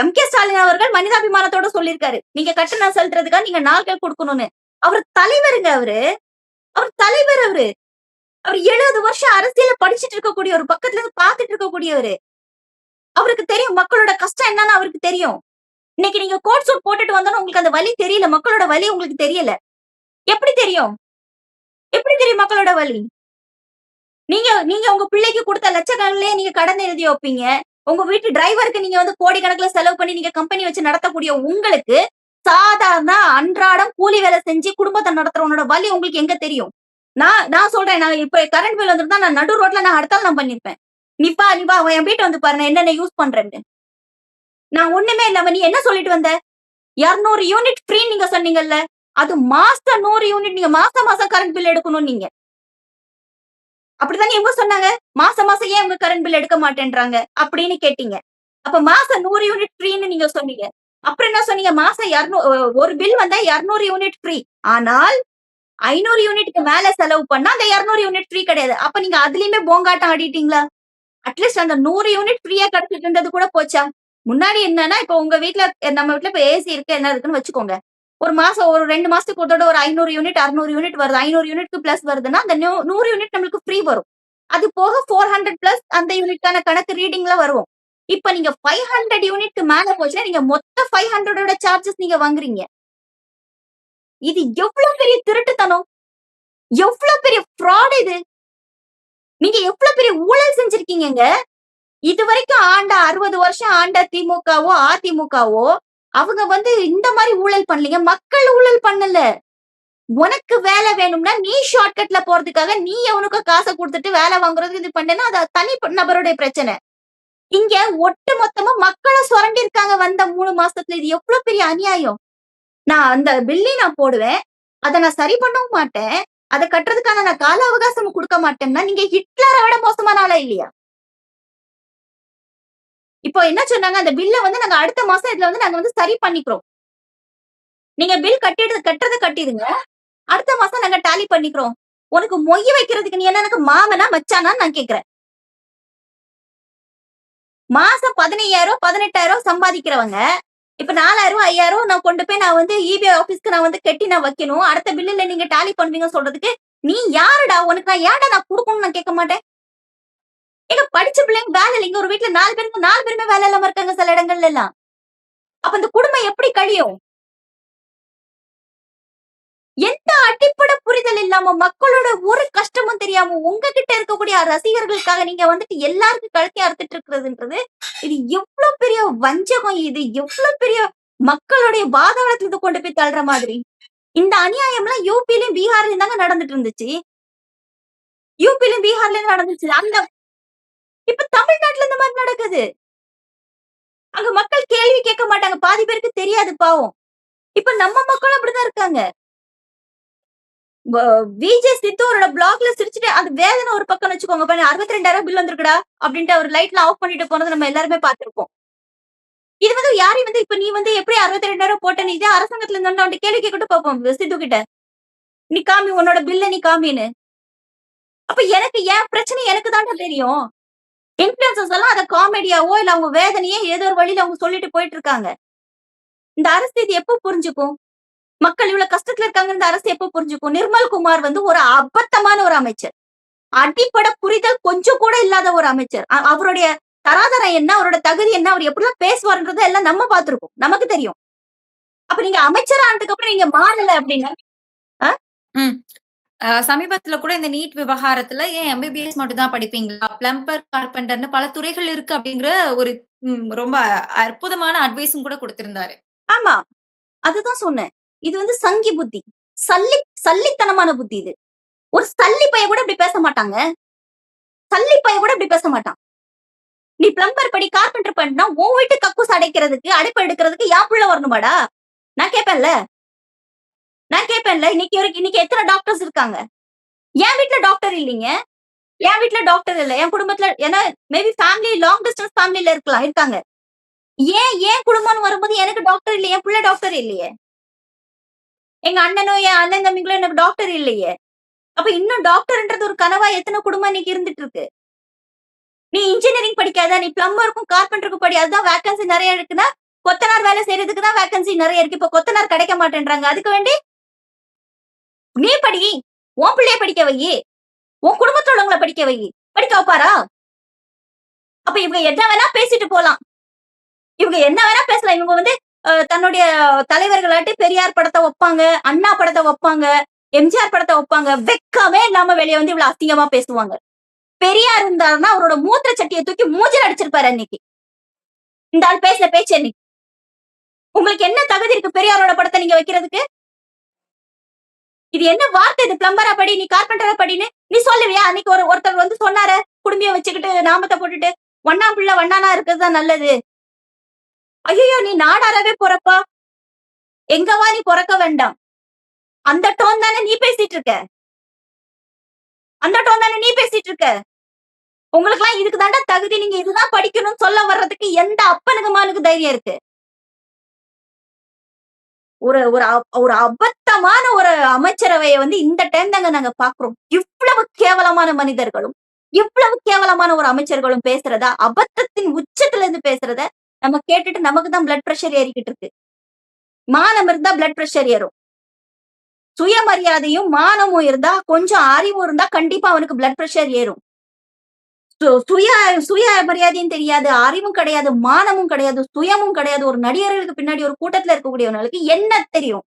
எம்.கே. ஸ்டாலின் அவர்கள் மனிதாபிமானத்தோட சொல்லியிருக்காரு. நீங்க கட்டணம் செலுத்துறதுக்காக நீங்க நாட்கள் கொடுக்கணும்னு. அவர் தலைவருங்க அவரு. அவர் தலைவர் அவரு. அவர் 70 வருஷம் அரசியல படிச்சுட்டு இருக்கக்கூடிய ஒரு பக்கத்துல இருந்து பார்த்துட்டு இருக்கக்கூடியவரு. அவருக்கு தெரியும் மக்களோட கஷ்டம் என்னன்னு அவருக்கு தெரியும். இன்னைக்கு நீங்க கோட் சூட் போட்டுட்டு வந்தோன்னு உங்களுக்கு அந்த வலி தெரியல. மக்களோட வலி உங்களுக்கு தெரியல. எப்படி தெரியும்? எப்படி தெரியும் மக்களோட வலி? நீங்க நீங்க உங்க பிள்ளைக்கு கொடுத்த லட்சக்கணக்கிலே நீங்க கடன் எழுதி வைப்பீங்க. உங்க வீட்டு டிரைவருக்கு நீங்க வந்து கோடிக்கணக்குல செலவு பண்ணி நீங்க கம்பெனி வச்சு நடத்தக்கூடிய உங்களுக்கு சாதாரண அன்றாடம் கூலி வேலை செஞ்சு குடும்பத்தை நடத்துறவனோட வலி உங்களுக்கு எங்க தெரியும்? நான் சொல்றேன். நான் இப்ப கரண்ட் பில் வந்திருந்தா நான் நடு ரோட்ல நான் அடுத்தால நான் பண்ணிருப்பேன். நீ வா என் வீட்டை வந்து பாரு நான் என்னென்ன யூஸ் பண்றேன்னு. நான் ஒண்ணுமே இல்லாம நீ என்ன சொல்லிட்டு வந்த? 200 யூனிட் ஃப்ரீ நீங்க சொன்னீங்கல்ல. அது மாசம் 100 யூனிட் நீங்க மாசம் கரண்ட் பில் எடுக்கணும் நீங்க. அப்படித்தானே இவங்க சொன்னாங்க. மாசம் ஏன் உங்க கரண்ட் பில் எடுக்க மாட்டேன்றாங்க அப்படின்னு கேட்டீங்க. அப்ப மாசம் 100 யூனிட் ஃப்ரீன்னு நீங்க சொன்னீங்க. அப்புறம் என்ன சொன்னீங்க? மாசம் 200 ஒரு பில் வந்தா 200 யூனிட் ஃப்ரீ. ஆனால் 500 யூனிட்க்கு மேல செலவு பண்ணா அந்த 200 யூனிட் ஃப்ரீ கிடையாது. அப்ப நீங்க அதுலயுமே போங்காட்டம் ஆடிட்டீங்களா? அட்லீஸ்ட் அந்த 100 யூனிட் ஃப்ரீயா கிடைச்சிட்டு இருந்தது கூட போச்சா? முன்னாடி என்னன்னா இப்ப உங்க வீட்ல நம்ம வீட்ல இப்ப ஏசி இருக்கு என்ன இருக்குன்னு வச்சுக்கோங்க. ஒரு மாசம் ஒரு 2 மாசத்துக்கு ஒரு தடவை ஒரு 500 யூனிட் 600 யூனிட் வருது. 500 யூனிட்க்கு பிளஸ் வருதுன்னா அந்த 100 யூனிட் நம்மளுக்கு ஃப்ரீ வரும். அது போக 400 பிளஸ் அந்த யூனிட்கான கணக்கு ரீடிங்ல வரும். இப்ப நீங்க 500 யூனிட்க்கு மேல போச்சுன்னா நீங்க மொத்த 500ஓட சார்ஜஸ் நீங்க வாங்குறீங்க. இது எவ்வளவு பெரிய திருட்டுத்தனம்? எவ்வளவு பெரிய ஃப்ராட் இது? நீங்க எவ்வளவு பெரிய ஊழல் செஞ்சிருக்கீங்கங்க? இதுவரைக்கும் ஆண்ட 60 வருஷம் ஆண்ட திமுகவோ அதிமுகவோ அவங்க வந்து இந்த மாதிரி ஊழல் பண்ணலீங்க. மக்கள் ஊழல் பண்ணல. உனக்கு வேலை வேணும்னா நீ ஷார்ட்கட்ல போறதுக்காக நீ எவனுக்கு காசை கொடுத்துட்டு வேலை வாங்குறதுக்கு இது பண்ணேன்னா அது தனி நபருடைய பிரச்சனை. இங்க ஒட்டு மொத்தமா மக்களை சுரண்டி இருக்காங்க வந்த 3 மாசத்துல. இது எவ்வளவு பெரிய அநியாயம். நான் அந்த பில்லை நான் போடுவேன். அதை நான் சரி பண்ணவும் மாட்டேன். அதை கட்டுறதுக்கான நான் கால அவகாசம் கொடுக்க மாட்டேன்னா நீங்க ஹிட்லரை விட மோசமான ஆளா இல்லையா? இப்போ என்ன சொன்னாங்க? அந்த பில்ல வந்து நாங்க அடுத்த மாசம் இதுல வந்து நாங்க வந்து சரி பண்ணிக்கிறோம். நீங்க பில் கட்டுறது கட்டிடுங்க. அடுத்த மாசம் நாங்க டாலி பண்ணிக்கிறோம். உனக்கு மொய் வைக்கிறதுக்கு நீ என்ன எனக்கு மாமனா மச்சானான்னு நான் கேக்குறேன். மாசம் 15,000 18,000 சம்பாதிக்கிறவங்க இப்ப 4,000 5,000 நான் கொண்டு போய் நான் வந்து இபி ஆபீஸ்க்கு நான் வந்து கட்டி நான் வைக்கணும். அடுத்த பில்லுல நீங்க டாலி பண்ணுவீங்க சொல்றதுக்கு நீ யாருடா? உனக்கு நான் ஏன்டா நான் கொடுக்கணும்னு நான் கேட்க மாட்டேன். ஏங்க படிச்ச பிள்ளைங்க வேலை இல்லைங்க. ஒரு வீட்டுல 4 பேருமே வேலை இல்லாம இருக்காங்க சில இடங்கள்ல எல்லாம். அப்ப இந்த குடும்பம் எப்படி கழியும்? எந்த அடிப்படை புரிதல் இல்லாம மக்களோட ஒரு கஷ்டமும் தெரியாம உங்ககிட்ட இருக்கக்கூடிய ரசிகர்களுக்காக நீங்க வந்துட்டு எல்லாருக்கும் கழுத்தி அறுத்துட்டு இருக்கிறதுன்றது இது எவ்வளவு பெரிய வஞ்சகம். இது எவ்வளவு பெரிய மக்களுடைய பாதாளத்துக்கு கொண்டு போய் தள்ளுற மாதிரி. இந்த அநியாயம் எல்லாம் யூபிலையும் பீகார்லயும் தாங்க நடந்துட்டு இருந்துச்சு. யூபிலையும் பீகார்லயும் நடந்துச்சு. அந்த இப்ப தமிழ்நாட்டுல இந்த மாதிரி நடக்குது. அங்க மக்கள் கேள்வி கேட்க மாட்டாங்க. பாதி பேருக்கு தெரியாது பாவம். இப்ப நம்ம மக்களும் அப்படிதான் இருக்காங்க. விஜய் சித்தூரோட பிளாக்ல சிரிச்சுட்டு அது வேதனை ஒரு பக்கம் வச்சுக்கோங்க. 62,000 பில் வந்திருக்குடா அப்படின்ட்டு அவர் லைட்ல ஆஃப் பண்ணிட்டு போனது நம்ம எல்லாருமே பார்த்திருப்போம். இது வந்து யாரையும் வந்து இப்ப நீ வந்து எப்படி 62,000 போட்ட நீ இதே அரசாங்கத்துல இருந்து கேள்வி கேட்கட்டு பார்ப்போம் சித்து கிட்ட. நீ காமி உன்னோட பில்ல நீ காமின்னு. அப்ப எனக்கு என் பிரச்சனை எனக்கு தானே தெரியும். இன்ஃபுளுசர்ஸ் எல்லாம் அதை காமெடியாவோ இல்ல அவங்க வேதனையே ஏதோ ஒரு வழியில அவங்க சொல்லிட்டு போயிட்டு இருக்காங்க. இந்த அரசு இது எப்ப புரிஞ்சுக்கும்? மக்கள் இவ்வளவு கஷ்டத்துல இருக்காங்க. இந்த அரசு எப்ப புரிஞ்சுக்கும்? நிர்மல் குமார் வந்து ஒரு அபத்தமான ஒரு அமைச்சர். அடிப்படை புரிதல் கொஞ்சம் கூட இல்லாத ஒரு அமைச்சர். அவருடைய தராதரம் என்ன, அவரோட தகுதி என்ன, அவர் எப்படிலாம் பேசுவார்ன்றத எல்லாம் நம்ம பார்த்திருக்கோம். நமக்கு தெரியும். அப்ப நீங்க அமைச்சர் ஆனதுக்கு அப்புறம் நீங்க மாறல அப்படின்னா சமீபத்துல கூட இந்த நீட் விவகாரத்துல ஏன் எம்பிபிஎஸ் மட்டும் தான் படிப்பீங்களா? பிளம்பர், கார்பெண்டர்னு பல துறைகள் இருக்கு அப்படிங்கிற ஒரு ரொம்ப அற்புதமான அட்வைஸும் கூட கொடுத்திருந்தாரு. ஆமா, அதுதான் சொன்னேன். இது வந்து சங்கி புத்தி, சல்லித்தனமான புத்தி. இது ஒரு சல்லி பைய கூட இப்படி பேச மாட்டாங்க. சல்லி பைய கூட இப்படி பேச மாட்டான். நீ பிளம்பர் படி, கார்பெண்டர் பண்ணினா உன் வீட்டு கக்கூஸ் அடைக்கிறதுக்கு அடைப்பு எடுக்கிறதுக்கு யா புள்ள வரணுமாடா? நான் கேட்பேன்ல. இன்னைக்கு எத்தனை டாக்டர்ஸ் இருக்காங்க? என் வீட்டுல டாக்டர் இல்லைங்க. என் வீட்டுல டாக்டர் இல்ல. என் குடும்பத்துல ஏன்னா மேபி ஃபேமிலி லாங் டிஸ்டன்ஸ் ஃபேமிலில இருக்காங்க. ஏன் குடும்பம்னு வரும்போது எனக்கு டாக்டர் இல்லையே, என் புள்ள டாக்டர் இல்லையே. எங்க அண்ணனோ, என் அண்ணன் தம்பிங்களோ எனக்கு டாக்டர் இல்லையே. அப்ப இன்னும் டாக்டர்ன்றது ஒரு கனவா எத்தன குடும்பம் இன்னைக்கு இருந்துட்டு இருக்கு. நீ இன்ஜினியரிங் படிக்காத, நீ பிளம்பருக்கும் கார்பெண்டருக்கும் படி. அதுதான் வேக்கன்சி நெறைய இருக்குன்னா, கொத்தனார் வேலை செய்யறதுக்கு தான் வேக்கன்சி நெறைய இருக்கு. இப்ப கொத்தனார் கிடைக்க மாட்டேன்றாங்க. அதுக்கு வேண்டி நீ படி. உன் பிள்ளைய படிக்க வையி. உன் குடும்பத்துல உள்ளவங்கள படிக்க வையி. படிக்க வைப்பாரா? அப்ப இவங்க என்ன வேணா பேசிட்டு போலாம். இவங்க என்ன வேணா பேசலாம். இவங்க வந்து தன்னுடைய தலைவர்களாட்டி பெரியார் படத்த வைப்பாங்க, அண்ணா படத்த வைப்பாங்க, எம்ஜிஆர் படத்த வைப்பாங்க. வெட்கமே இல்லாம வெளிய வந்து இவ்வளவு அசிங்கமா பேசுவாங்க. பெரியார் இருந்தாருன்னா அவரோட மூத்திர சட்டியை தூக்கி மூஞ்சில அடிச்சிருப்பாரு அன்னைக்கு. இந்த ஆள் பேசின பேச்சு அன்னைக்கு. உங்களுக்கு என்ன தகுதி இருக்கு பெரியாரோட படத்தை நீங்க வைக்கிறதுக்கு? இது என்ன வார்த்தை இது? பிளம்பரா படி, நீ கார்பெண்டரா படின்னு நீ சொல்லுவியா? அன்னைக்கு ஒருத்தர் வந்து சொன்னாரு, குடும்பிய வச்சுக்கிட்டு நாமத்தை போட்டுட்டு வண்ணா பிள்ளை வண்ணானா இருக்கிறதுதான் நல்லது. ஐயோ, நீ நாடாரவே பொறப்பா. எங்கவா நீ பொறக்க வேண்டாம். அந்த டோன் தானே நீ பேசிட்டு இருக்க. அந்த டோன் தானே நீ பேசிட்டு இருக்க. உங்களுக்கு எல்லாம் இதுக்கு தாண்டா தகுதி. நீங்க இதுதான் படிக்கணும்னு சொல்ல வர்றதுக்கு எந்த அப்பனுக்கு மானுக்கு தைரியம் இருக்கு? ஒரு ஒரு ஒரு அபத்தமான ஒரு அமைச்சரவையை வந்து இந்த டைம் தாங்க நாங்க பாக்குறோம். இவ்வளவு கேவலமான மனிதர்களும், இவ்வளவு கேவலமான ஒரு அமைச்சர்களும் பேசுறதா, அபத்தத்தின் உச்சத்துல இருந்து பேசுறத நம்ம கேட்டுட்டு நமக்கு தான் பிளட் பிரஷர் ஏறிக்கிட்டு இருக்கு. மானம் இருந்தா பிளட் பிரஷர் ஏறும். சுயமரியாதையும் மானமும் இருந்தா, கொஞ்சம் அறிவும் இருந்தா கண்டிப்பா அவனுக்கு பிளட் பிரஷர் ஏறும். சுய சுய மரியாதையும் தெரியாது, அறிவும் கிடையாது, மானமும் கிடையாது, சுயமும் கிடையாது. ஒரு நடிகர்களுக்கு பின்னாடி ஒரு கூட்டத்துல இருக்கக்கூடியவங்களுக்கு என்ன தெரியும்?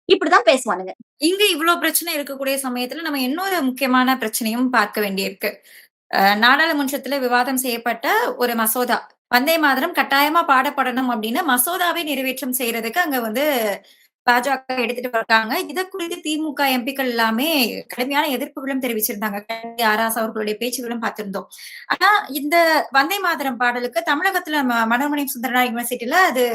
இப்படிதான் பேசுவானுங்க. இங்க இவ்ளோ பிரச்சனை இருக்கக்கூடிய சமயத்துல நம்ம இன்னொரு முக்கியமான பிரச்சனையும் பார்க்க வேண்டியிருக்கு. நாடாளுமன்றத்துல விவாதம் செய்யப்பட்ட ஒரு மசோதா. வந்தே மாதரம் கட்டாயமா பாடப்படணும் அப்படின்னு மசோதாவை நிறைவேற்றம் செய்யறதுக்கு அங்க வந்து பாஜக எடுத்துட்டு வர்றாங்க. இத குறித்து திமுக எம்பிக்கள் எல்லாமே கடுமையான எதிர்ப்புகளும் தெரிவிச்சிருந்தாங்க. ஆராஸ் அவர்களுடைய பேச்சுகளும் பார்த்திருந்தோம். ஆனா இந்த வந்தே மாதரம் பாடலுக்கு தமிழகத்துல மனோன்மணியம் சுந்தரனார் யுனிவர்சிட்டியில அது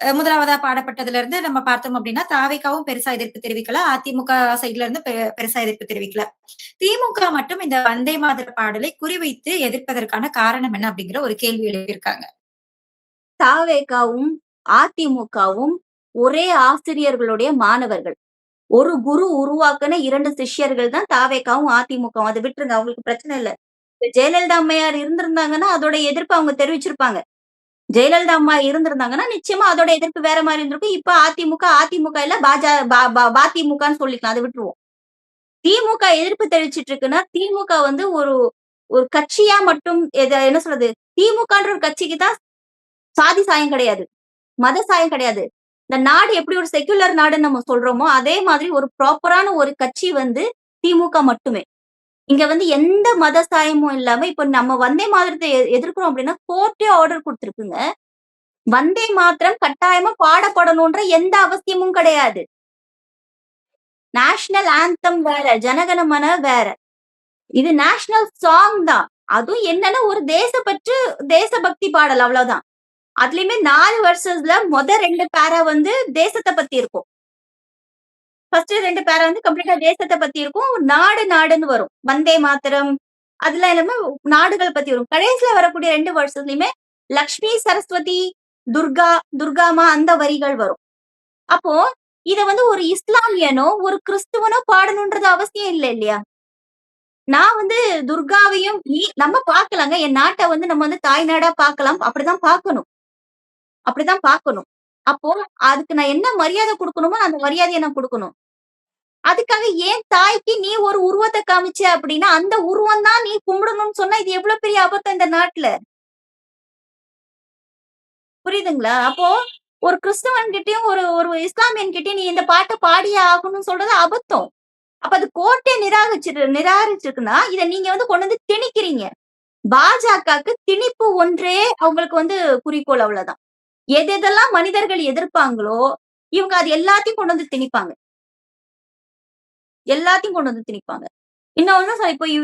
முதலாவதா பாடப்பட்டதுல இருந்து நம்ம பார்த்தோம் அப்படின்னா, தாவேகாவும் பெருசா எதிர்ப்பு தெரிவிக்கல. அதிமுக சைட்ல இருந்து பெருசா எதிர்ப்பு தெரிவிக்கல. திமுக மட்டும் இந்த வந்தே மாதர பாடலை குறிவைத்து எதிர்ப்பதற்கான காரணம் என்ன அப்படிங்கிற ஒரு கேள்வி எழுப்பியிருக்காங்க. தாவேகாவும் அதிமுகவும் ஒரே ஆசிரியர்களுடைய மாணவர்கள். ஒரு குரு உருவாக்குன 2 சிஷ்யர்கள் தான் தாவேகாவும் அதிமுகவும். அதை விட்டுருங்க, அவங்களுக்கு பிரச்சனை இல்ல. ஜெயலலிதா அம்மையார் இருந்திருந்தாங்கன்னா அதோட எதிர்ப்பு அவங்க தெரிவிச்சிருப்பாங்க. ஜெயலலிதா அம்மா இருந்திருந்தாங்கன்னா நிச்சயமா அதோட எதிர்ப்பு வேற மாதிரி இருந்திருக்கும். இப்ப அதிமுக இல்ல பாதிமுகன்னு சொல்லிக்கலாம். அதை விட்டுருவோம். திமுக எதிர்ப்பு தெரிவிச்சிட்டு இருக்குன்னா, திமுக வந்து ஒரு ஒரு கட்சியா மட்டும் என்ன சொல்றது? திமுகன்ற ஒரு கட்சிக்கு தான் சாதி சாயம் கிடையாது. மத சாயம் கிடையாது. இந்த நாடு எப்படி ஒரு செக்குலர் நாடுன்னு நம்ம சொல்றோமோ, அதே மாதிரி ஒரு ப்ராப்பரான ஒரு கட்சி வந்து திமுக மட்டுமே. இங்க வந்து எந்த மத சாயமும் இல்லாம இப்ப நம்ம வந்தே மாதரத்தை எதிர்க்கிறோம் அப்படின்னா, கோர்ட்டே ஆர்டர் குடுத்திருக்குங்க. வந்தே மாதரம் கட்டாயமா பாடப்படணும்ன்ற எந்த அவசியமும் கிடையாது. நேஷனல் ஆந்தம் வேற, ஜனகணமன வேற. இது நேஷனல் சாங் தான். அதுவும் என்னன்னா ஒரு தேசப்பற்று, தேசபக்தி பாடல் அவ்வளவுதான். அதுலயுமே 4 வெர்சஸ்ல 2 பேரா வந்து தேசத்த பத்தி இருக்கும். ஃபர்ஸ்ட் 2 பேரா வந்து கம்ப்ளீட்டா தேசத்த பத்தி இருக்கும். நாடு நாடுன்னு வரும். வந்தே மாதரம் அதுல எல்லாமே நாடுகள் பத்தி வரும். கடைசியில வரக்கூடிய 2 வெர்சஸ்லயுமே லக்ஷ்மி, சரஸ்வதி, துர்கா, துர்காமா அந்த வரிகள் வரும். அப்போ இத வந்து ஒரு இஸ்லாமியனோ, ஒரு கிறிஸ்துவனோ பாடணும்ன்றது அவசியம் இல்ல இல்லையா? நான் வந்து துர்காவையும் நம்ம பார்க்கலாங்க. என் நாட்ட வந்து நம்ம வந்து தாய் நாடா பார்க்கலாம். அப்படிதான் பார்க்கணும். அப்படிதான் பார்க்கணும். அப்போ அதுக்கு நான் என்ன மரியாதை குடுக்கணுமோ, அந்த மரியாதைய நான் குடுக்கணும். அதுக்காக ஏன் தாய்க்கு நீ ஒரு உருவத்த காமிச்ச அப்படின்னா, அந்த உருவம் தான் நீ கும்பிடணும்னு சொன்னா, இது எவ்வளவு பெரிய அபத்தம் இந்த நாட்டுல. புரியுதுங்களா? அப்போ ஒரு கிறிஸ்தவன் கிட்டயும், ஒரு ஒரு இஸ்லாமியன் கிட்டயும் நீ இந்த பாட்ட பாடியே ஆகணும்னு சொல்றது அபத்தம். அப்ப அது கோர்ட்டே நிராகரிச்சிருக்குன்னா, இத நீங்க வந்து கொண்டு வந்து திணிக்கிறீங்க. பாஜகவுக்கு திணிப்பு ஒன்றே அவங்களுக்கு வந்து குறிக்கோள் அவ்வளவுதான். எதெல்லாம் மனிதர்கள் எதிர்ப்பாங்களோ, இவங்க அது எல்லாத்தையும் கொண்டு வந்து திணிப்பாங்க. எல்லாத்தையும் கொண்டு வந்து திணிப்பாங்க. இன்னொன்னு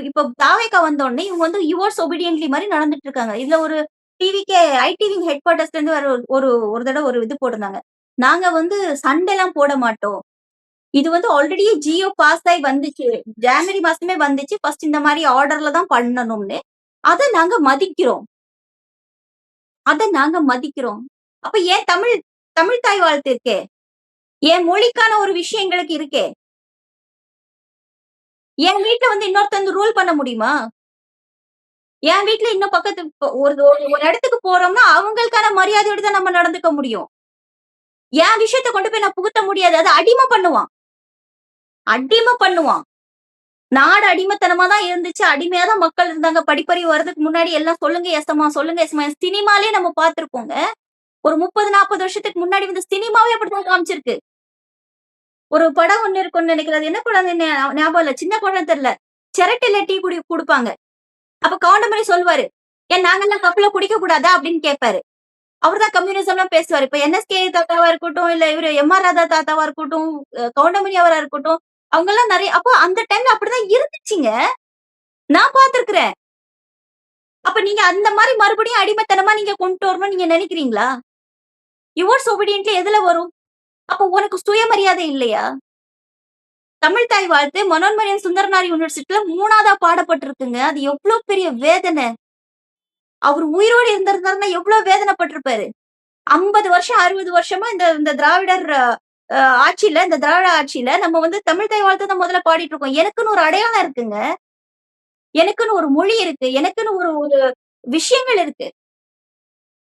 இப்போ தாவேகா வந்த உடனே இவங்க வந்து யுவர்ஸ் ஒபீடியன்ட்லி மாரி நடந்துட்டு இருக்காங்க. இதுல ஒரு ஐடிவிங் ஹெட் குவார்ட்டர்ஸ்ல இருந்து ஒரு தடவ ஒரு இது போட்டிருந்தாங்க. நாங்க வந்து சண்டைலாம் போட மாட்டோம். இது வந்து ஆல்ரெடி ஜியோ பாஸ் ஆயி வந்துச்சு. ஜனவரி மாசமே வந்துச்சு. ஃபர்ஸ்ட் இந்த மாரி ஆர்டர்ல தான் பண்ணணும்னு. அத நாங்க மதிக்கிறோம். அத நாங்க மதிக்கிறோம். அப்ப ஏன் தமிழ் தமிழ் தாய் வாழ்த்து இருக்கே. என் மொழிக்கான ஒரு விஷயம் எங்களுக்கு இருக்கே. என் வீட்ல வந்து இன்னொருத்தன் வந்து ரூல் பண்ண முடியுமா? என் வீட்ல இன்னும் பக்கத்து ஒரு ஒரு ஒரு இடத்துக்கு போறோம்னா, அவங்களுக்கான மரியாதையோட தான் நம்ம நடந்துக்க முடியும். என் விஷயத்த கொண்டு போய் நான் புகுத்த முடியாது. அத அடிமை பண்ணுவான். அடிமை பண்ணுவான். நாடு அடிமைத்தனமா தான் இருந்துச்சு. அடிமையா தான் மக்கள் இருந்தாங்க. படிப்பறிவு வர்றதுக்கு முன்னாடி எல்லாம் சொல்லுங்க எசமா, சொல்லுங்க எசமா. சினிமாலயே நம்ம பார்த்திருக்கோங்க. ஒரு 30, 40 வருஷத்துக்கு முன்னாடி வந்து சினிமாவே அப்படித்தான் காமிச்சிருக்கு. ஒரு படம் ஒண்ணு இருக்கும்னு நினைக்கிறேன். அது என்ன படம்னு ஞாபகம் இல்ல. சின்ன படம் தெரியல. சிரட்டையில டீ குடுப்பாங்க. அப்ப கவுண்டமணி சொல்லுவாரு. "ஏன் நாங்கலாம் கப்ல குடிக்க கூடாதா?" அப்படின்னு கேட்பாரு. அவர்தான் கம்யூனிசம்லாம் பேசுவாரு. இப்ப என்எஸ்கே தாத்தாவா இருக்கட்டும், இல்ல இவரு எம்.ஆர். ராதா தாத்தாவா இருக்கட்டும், கவுண்டமணி அவரா இருக்கட்டும், அவங்கலாம் நெறைய அப்ப அந்த டைம்ல அப்படிதான் இருந்துச்சுங்க. நான் பார்த்திருக்கிறேன். அப்ப நீங்க அந்த மாரி மறுபடியும் அடிமைத்தனமா நீங்க கொண்டு வரணும்னு நீங்க நினைக்கிறீங்களா? யுவர்ஸ் ஒபீடியன்ட்ல எதுல வரும்? அப்ப உனக்கு சுயமரியாதை இல்லையா? தமிழ் தாய் வாழ்த்து மனோன்மணியம் சுந்தரனார் யூனிவர்சிட்டில 3வதா பாடப்பட்டிருக்குங்க. அது எவ்ளோ பெரிய வேதனை. அவரு உயிரோடு இருந்திருந்தாருன்னா எவ்ளோ வேதனைப்பட்டிருப்பாரு. 50 வருஷம், 60 வருஷமா இந்த இந்த திராவிடர் ஆட்சியில இந்த திராவிட ஆட்சியில நம்ம வந்து தமிழ் தாய் வாழ்த்து தான் முதல்ல பாடிட்டு இருக்கோம். எனக்குன்னு ஒரு அடையாளம் இருக்குங்க. எனக்குன்னு ஒரு மொழி இருக்கு. எனக்குன்னு ஒரு ஒரு விஷயங்கள் இருக்கு.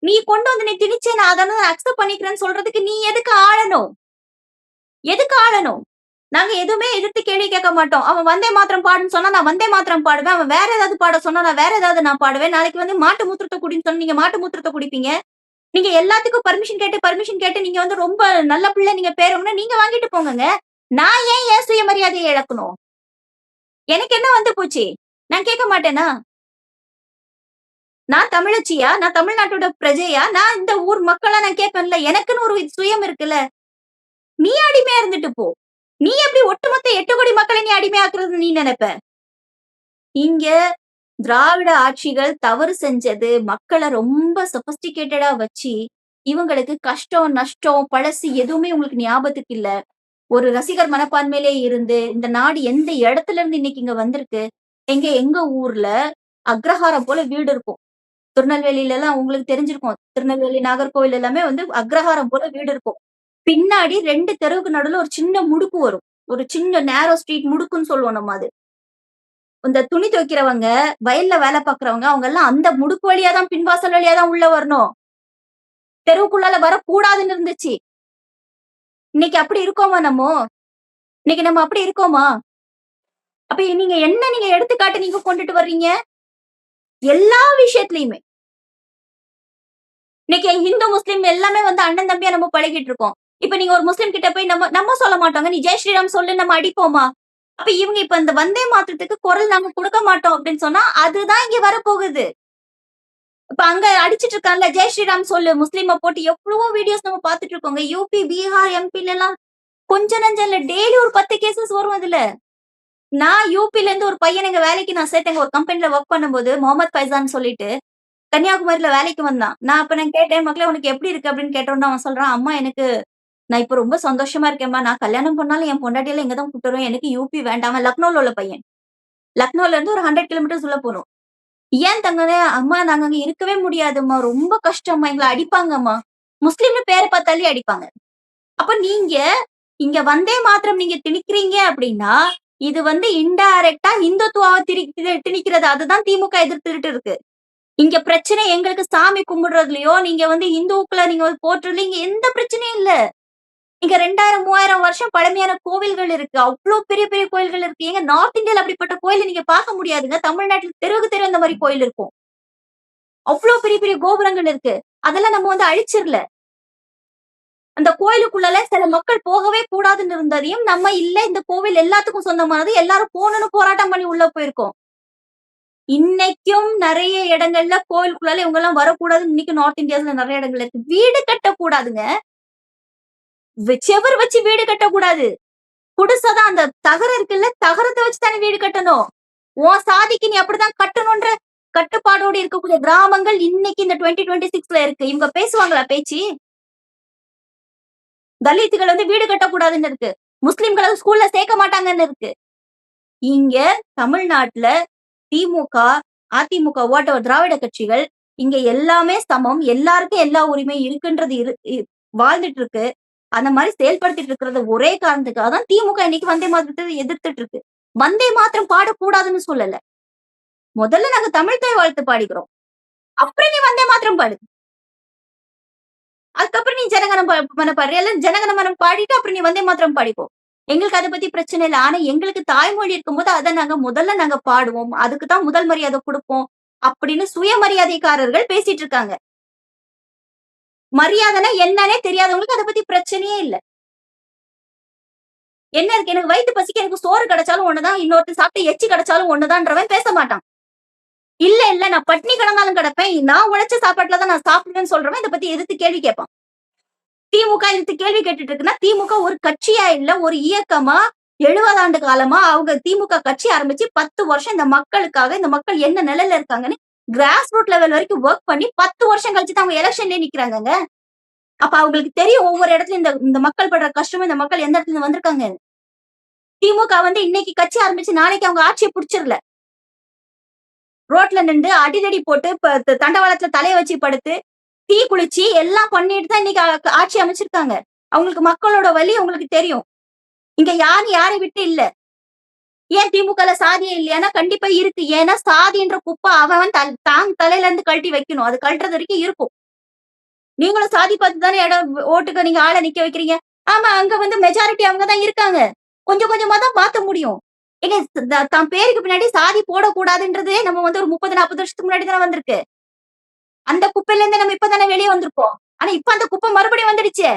நீ கொண்டு வந்து நீ திணிச்சே நான் அத நான் அக்செப்ட் பண்ணிக்கிறேன்னு சொல்றதுக்கு நீ எதுக்கு ஆளணும்? எதுக்கு ஆளணும்? நாங்க எதுவுமே எதிர்த்து கேள்வி கேட்க மாட்டோம். அவன் வந்தே மாதரம் பாடுன்னு சொன்னா நான் வந்தே மாதரம் பாடுவேன். அவன் வேற ஏதாவது பாட சொன்னா நான் வேற ஏதாவது நான் பாடுவேன். நாளைக்கு வந்து மாட்டு மூத்திரத்த குடின்னு சொன்னா நீங்க மாட்டு மூத்திரத்த குடிப்பீங்க. நீங்க எல்லாத்துக்கும் பர்மிஷன் கேட்டு நீங்க வந்து ரொம்ப நல்ல பிள்ளை நீங்க பேர் வாங்குனா நீங்க வாங்கிட்டு போங்கங்க. நான் ஏன் என் சுயமரியாதையை இழக்கணும்? எனக்கு என்ன வந்து போச்சு? நான் கேட்க மாட்டேனா? நான் தமிழச்சியா? நான் தமிழ்நாட்டோட பிரஜையா? நான் இந்த ஊர் மக்களா நான் கேட்பேன்ல. எனக்குன்னு ஒரு சுயம் இருக்குல்ல. நீ அடிமையா இருந்துட்டு போ. நீ எப்படி ஒட்டுமொத்த 8 கோடி மக்களை நீ அடிமையாக்குறதுன்னு நீ நினைப்ப? இங்க திராவிட ஆட்சிகள் தவறு செஞ்சது மக்கள ரொம்ப சொபிஸ்டிகேட்டடா வச்சு, இவங்களுக்கு கஷ்டம், நஷ்டம், பழசு எதுவுமே உங்களுக்கு ஞாபகத்துக்கு இல்ல. ஒரு ரசிகர் மனப்பான்மையிலே இருந்து, இந்த நாடு எந்த இடத்துல இருந்து இன்னைக்கு இங்க வந்திருக்கு. எங்க ஊர்ல அக்ரஹாரம் போல வீடு இருக்கும். திருநெல்வேலிலலாம் உங்களுக்கு தெரிஞ்சிருக்கும். திருநெல்வேலி, நாகர்கோவில் எல்லாமே வந்து அக்ரஹாரம் போல வீடு இருக்கும். பின்னாடி 2 தெருவுக்கு நடுவுல ஒரு சின்ன முடுக்கு வரும். ஒரு சின்ன நேரோ ஸ்ட்ரீட் முடுக்குன்னு சொல்லுவோம் நம்ம அது. இந்த துணி துவைக்கிறவங்க, வயல்ல வேலை பார்க்கிறவங்க, அவங்க எல்லாம் அந்த முடுக்கு வழியா தான் பின்வாசல் வழியா தான் உள்ள வரணும். தெருவுக்குள்ளால வரக்கூடாதுன்னு இருந்துச்சு. இன்னைக்கு அப்படி இருக்கோமா நம்மோ? இன்னைக்கு நம்ம அப்படி இருக்கோமா? அப்ப நீங்க எடுத்துக்காட்டு நீங்க கொண்டுட்டு வர்றீங்க? எல்லா விஷயத்திலயுமே. இன்னைக்கு ஹிந்து, முஸ்லிம் எல்லாமே வந்து அண்ணன் தம்பியா நம்ம பழகிட்டு இருக்கோம். இப்ப நீங்க ஒரு முஸ்லிம் கிட்ட போய் நம்ம சொல்ல மாட்டோங்க. நீ ஜெய் ஸ்ரீராம் சொல்லு நம்ம அடிப்போமா? அப்ப இவங்க இப்ப இந்த வந்தே மாதரத்துக்கு குரல் நாங்க குடுக்க மாட்டோம் அப்படின்னு சொன்னா, அதுதான் இங்க வரப்போகுது. இப்ப அங்க அடிச்சிட்டு இருக்கான்ல, ஜெய் ஸ்ரீராம் சொல்லு முஸ்லிம போட்டு எவ்வளவோ வீடியோஸ் நம்ம பார்த்துட்டு இருக்கோங்க. யூபி, பீகார், எம்பில எல்லாம் கொஞ்சம் நஞ்சம் இல்ல. டெய்லி ஒரு 10 கேஸஸ் வரும் அதுல. நான் யூபில இருந்து ஒரு பையன எங்க வேலைக்கு நான் சேர்த்தேங்க. ஒரு கம்பெனில வொர்க் பண்ணும்போது முகமது ஃபைசான்னு சொல்லிட்டு, கன்னியாகுமரியில வேலைக்கு வந்தான். நான் கேட்டேன், "மக்களே உனக்கு எப்படி இருக்கு?" அப்படின்னு கேட்டோனே அவன் சொல்றான், "அம்மா எனக்கு நான் இப்ப ரொம்ப சந்தோஷமா இருக்கேன்ம்மா. நான் கல்யாணம் பண்ணாலும் என் பொண்டாட்டியெல்லாம் இங்க தான் கூட்டிட்டு வருவேன். எனக்கு யூபி வேண்டாம்." அவன் லக்னோல உள்ள பையன். லக்னோல இருந்து ஒரு 100 கிலோமீட்டர்ஸ் உள்ள போணும். "ஏன் தங்கமே?" "அம்மா நாங்க அங்க இருக்கவே முடியாதும்மா. ரொம்ப கஷ்டம்மா. எங்கள அடிப்பாங்கம்மா." முஸ்லிம்னு பேர பார்த்தாலே அடிப்பாங்க. அப்ப நீங்க இங்க வந்தே மாத்திரம் நீங்க திணிக்கிறீங்க அப்படின்னா, இது வந்து இன்டைரக்ட்டா இந்துத்துவாவ திணிக்கிறது. அதுதான் திமுக எதிர்த்துட்டு இருக்கு. இங்க பிரச்சனை எங்களுக்கு சாமி கும்பிடுறதுலயோ, நீங்க வந்து இந்துக்கள நீங்க வந்து போற்றுறதுல இங்க எந்த பிரச்சனையும் இல்ல. இங்க 2000, 3000 வருஷம் பழமையான கோவில்கள் இருக்கு. அவ்ளோ பெரிய பெரிய கோயில்கள் இருக்கு. ஏங்க நார்த் இந்தியால அப்படிப்பட்ட கோயில நீங்க பார்க்க முடியாதுங்க. தமிழ்நாட்டுல தெருவுக்கு தெரு இந்த மாரி கோயில் இருக்கும். அவ்ளோ பெரிய பெரிய கோபுரங்கள் இருக்கு. அதெல்லாம் நம்ம வந்து அழிச்சிரல. அந்த கோயிலுக்குள்ளால சில மக்கள் போகவே கூடாதுன்னு இருந்ததையும், நம்ம இல்ல இந்த கோவில் எல்லாத்துக்கும் சொந்தமானது. எல்லாரும் போணும்னு போராட்டம் பண்ணி உள்ள போயிருக்கோம். இன்னைக்கும் நெறைய இடங்கள்ல கோயிலுக்குள்ளால இவங்கலாம் வரக்கூடாதுன்னு இன்னைக்கு நார்த் இந்தியாஸ்ல நெறைய இடங்கள்ல இருக்கு. வீடு கட்டக்கூடாதுங்க. செவுரு வச்சு வீடு கட்டக்கூடாது. குடிசைதான் அந்த தகரம் இருக்குல்ல, தகரத்த வச்சு தானே வீடு கட்டணும். உன் சாதிக்கு நீ அப்படிதான் கட்டணும்ன்ற கட்டுப்பாடோடு இருக்கக்கூடிய கிராமங்கள் இன்னைக்கு இந்த 2026ல இருக்கு. இவங்க பேசுவாங்களா பேச்சு? தலித்துகள் வந்து வீடு கட்டக்கூடாதுன்னு இருக்கு. முஸ்லிம்கள ஸ்கூல்ல சேர்க்க மாட்டாங்கன்னு இருக்கு. இங்க தமிழ்நாட்டுல திமுக, அதிமுக வாட்டவர் திராவிட கட்சிகள் இங்க எல்லாமே சமம். எல்லாருக்கும் எல்லா உரிமை இருக்குன்றது வாழ்ந்துட்டு இருக்கு. அந்த மாரி செயல்படுத்திட்டு இருக்கிறது ஒரே காரணத்துக்காக தான் திமுக இன்னைக்கு வந்தே மாதரத்த எதிர்த்துட்டு இருக்கு. வந்தே மாதரம் பாடக்கூடாதுன்னு சொல்லல. முதல்ல நாங்க தமிழ் தாய் வாழ்த்து பாடிக்கிறோம். அப்புறம் நீ வந்தே மாதரம் பாடு. அதுக்கப்புறம் நீ ஜனகணமன பாடுறியா? இல்ல ஜனகணமனம் பாடிட்டு அப்புறம் நீ வந்தே மாதரம் பாடிக்கோ. எங்களுக்கு அத பத்தி பிரச்சனை இல்ல. ஆனா எங்களுக்கு தாய்மொழி இருக்கும்போது அத நாங்க முதல்ல பாடுவோம். அதுக்கு தான் முதல் மரியாதை குடுப்போம். அப்படின்னு சுயமரியாதைக்காரர்கள் பேசிட்டு இருக்காங்க. மரியாதைன்னா என்னன்னே தெரியாதவங்களுக்கு அத பத்தி பிரச்சனையே இல்ல. என்ன இருக்கு? எனக்கு வயித்து பசிக்கு எனக்கு சோறு கிடைச்சாலும் ஒண்ணுதான். இன்னொருத்தன் சாப்பிட்டு எச்சி கிடைச்சாலும் ஒண்ணுதான்றவன் பேச மாட்டான். இல்ல நான் பட்டினி கிடந்தாலும் கிடப்பேன். நான் உழைச்ச சாப்பாட்டுல தான் நான் சாப்பிடுவேன்னு சொல்றவன் இத பத்தி எதிர்த்து கேள்வி கேட்பான். திமுக எதிர்த்து கேள்வி கேட்டுட்டு இருக்குன்னா, திமுக ஒரு கட்சியா இல்ல, ஒரு இயக்கமா 70 ஆண்டு காலமா அவங்க திமுக கட்சி ஆரம்பிச்சு 10 வருஷம் இந்த மக்களுக்காக, இந்த மக்கள் என்ன நிலையில இருக்காங்கன்னு கிராஸ் ரூட் லெவல் வரைக்கும் வொர்க் பண்ணி 10 வருஷம் கழிச்சு தான் அவங்க எலெக்ஷன்லயே நிக்கிறாங்கங்க. அப்ப அவங்களுக்கு தெரியும் ஒவ்வொரு இடத்துல இந்த மக்கள் படுற கஷ்டமும், இந்த மக்கள் எந்த இடத்துல இருந்து வந்திருக்காங்க. திமுக இன்னைக்கு கட்சி ஆரம்பிச்சு நாளைக்கு அவங்க ஆட்சியை புடிச்சிடல. ரோட்ல நின்று அடிதடி போட்டு தண்டவாளத்துல தலைய வச்சு படுத்து தீ குளிச்சு எல்லாம் பண்ணிட்டு தான் இன்னைக்கு ஆட்சி அமைச்சிருக்காங்க. அவங்களுக்கு மக்களோட வலி அவங்களுக்கு தெரியும். இங்க யாரும் யாரை விட்டு இல்ல. ஏன் திமுகல சாதியே இல்லையானா கண்டிப்பா இருக்கு. ஏன்னா சாதின்ற குப்பை அவன் தான் தலையில இருந்து கழட்டி வைக்கணும். அது கழட்டுறது வரைக்கும் இருக்கும். நீங்களும் சாதி பார்த்து தானே ஓட்டுக்கு நீங்க ஆளை நிக்க வைக்கிறீங்க. ஆமா, அங்க மெஜாரிட்டி அவங்கதான் இருக்காங்க. கொஞ்சம் கொஞ்சமா தான் மாத்த முடியும். ஏங்க தான் பேருக்கு பின்னாடி சாதி போடக்கூடாதுன்றதே நம்ம ஒரு 30-40 வருஷத்துக்கு முன்னாடி தானே வந்திருக்கு. அந்த குப்பையில இருந்து நம்ம இப்பதானே வெளியே வந்திருக்கோம். ஆனா இப்ப அந்த குப்பை மறுபடியும் வந்துடுச்சு.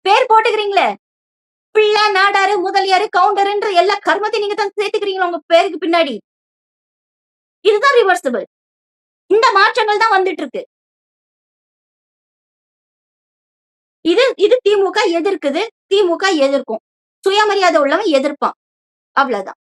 பேர் போட்டுக்கிறீங்களே. பிள்ளை, நாடாரு, முதலியாரு, கவுண்டர்ன்ற எல்லா கர்மத்தையும் நீங்க தான் சேர்த்துக்கிறீங்களா உங்க பேருக்கு பின்னாடி. இதுதான் ரிவர்சிபிள். இந்த மாற்றங்கள் தான் வந்துட்டு இருக்கு. இது திமுக எதிர்க்குது. திமுக எதிர்க்கும். சுயமரியாதை உள்ளவன் எதிர்ப்பான். அவ்வளவுதான்.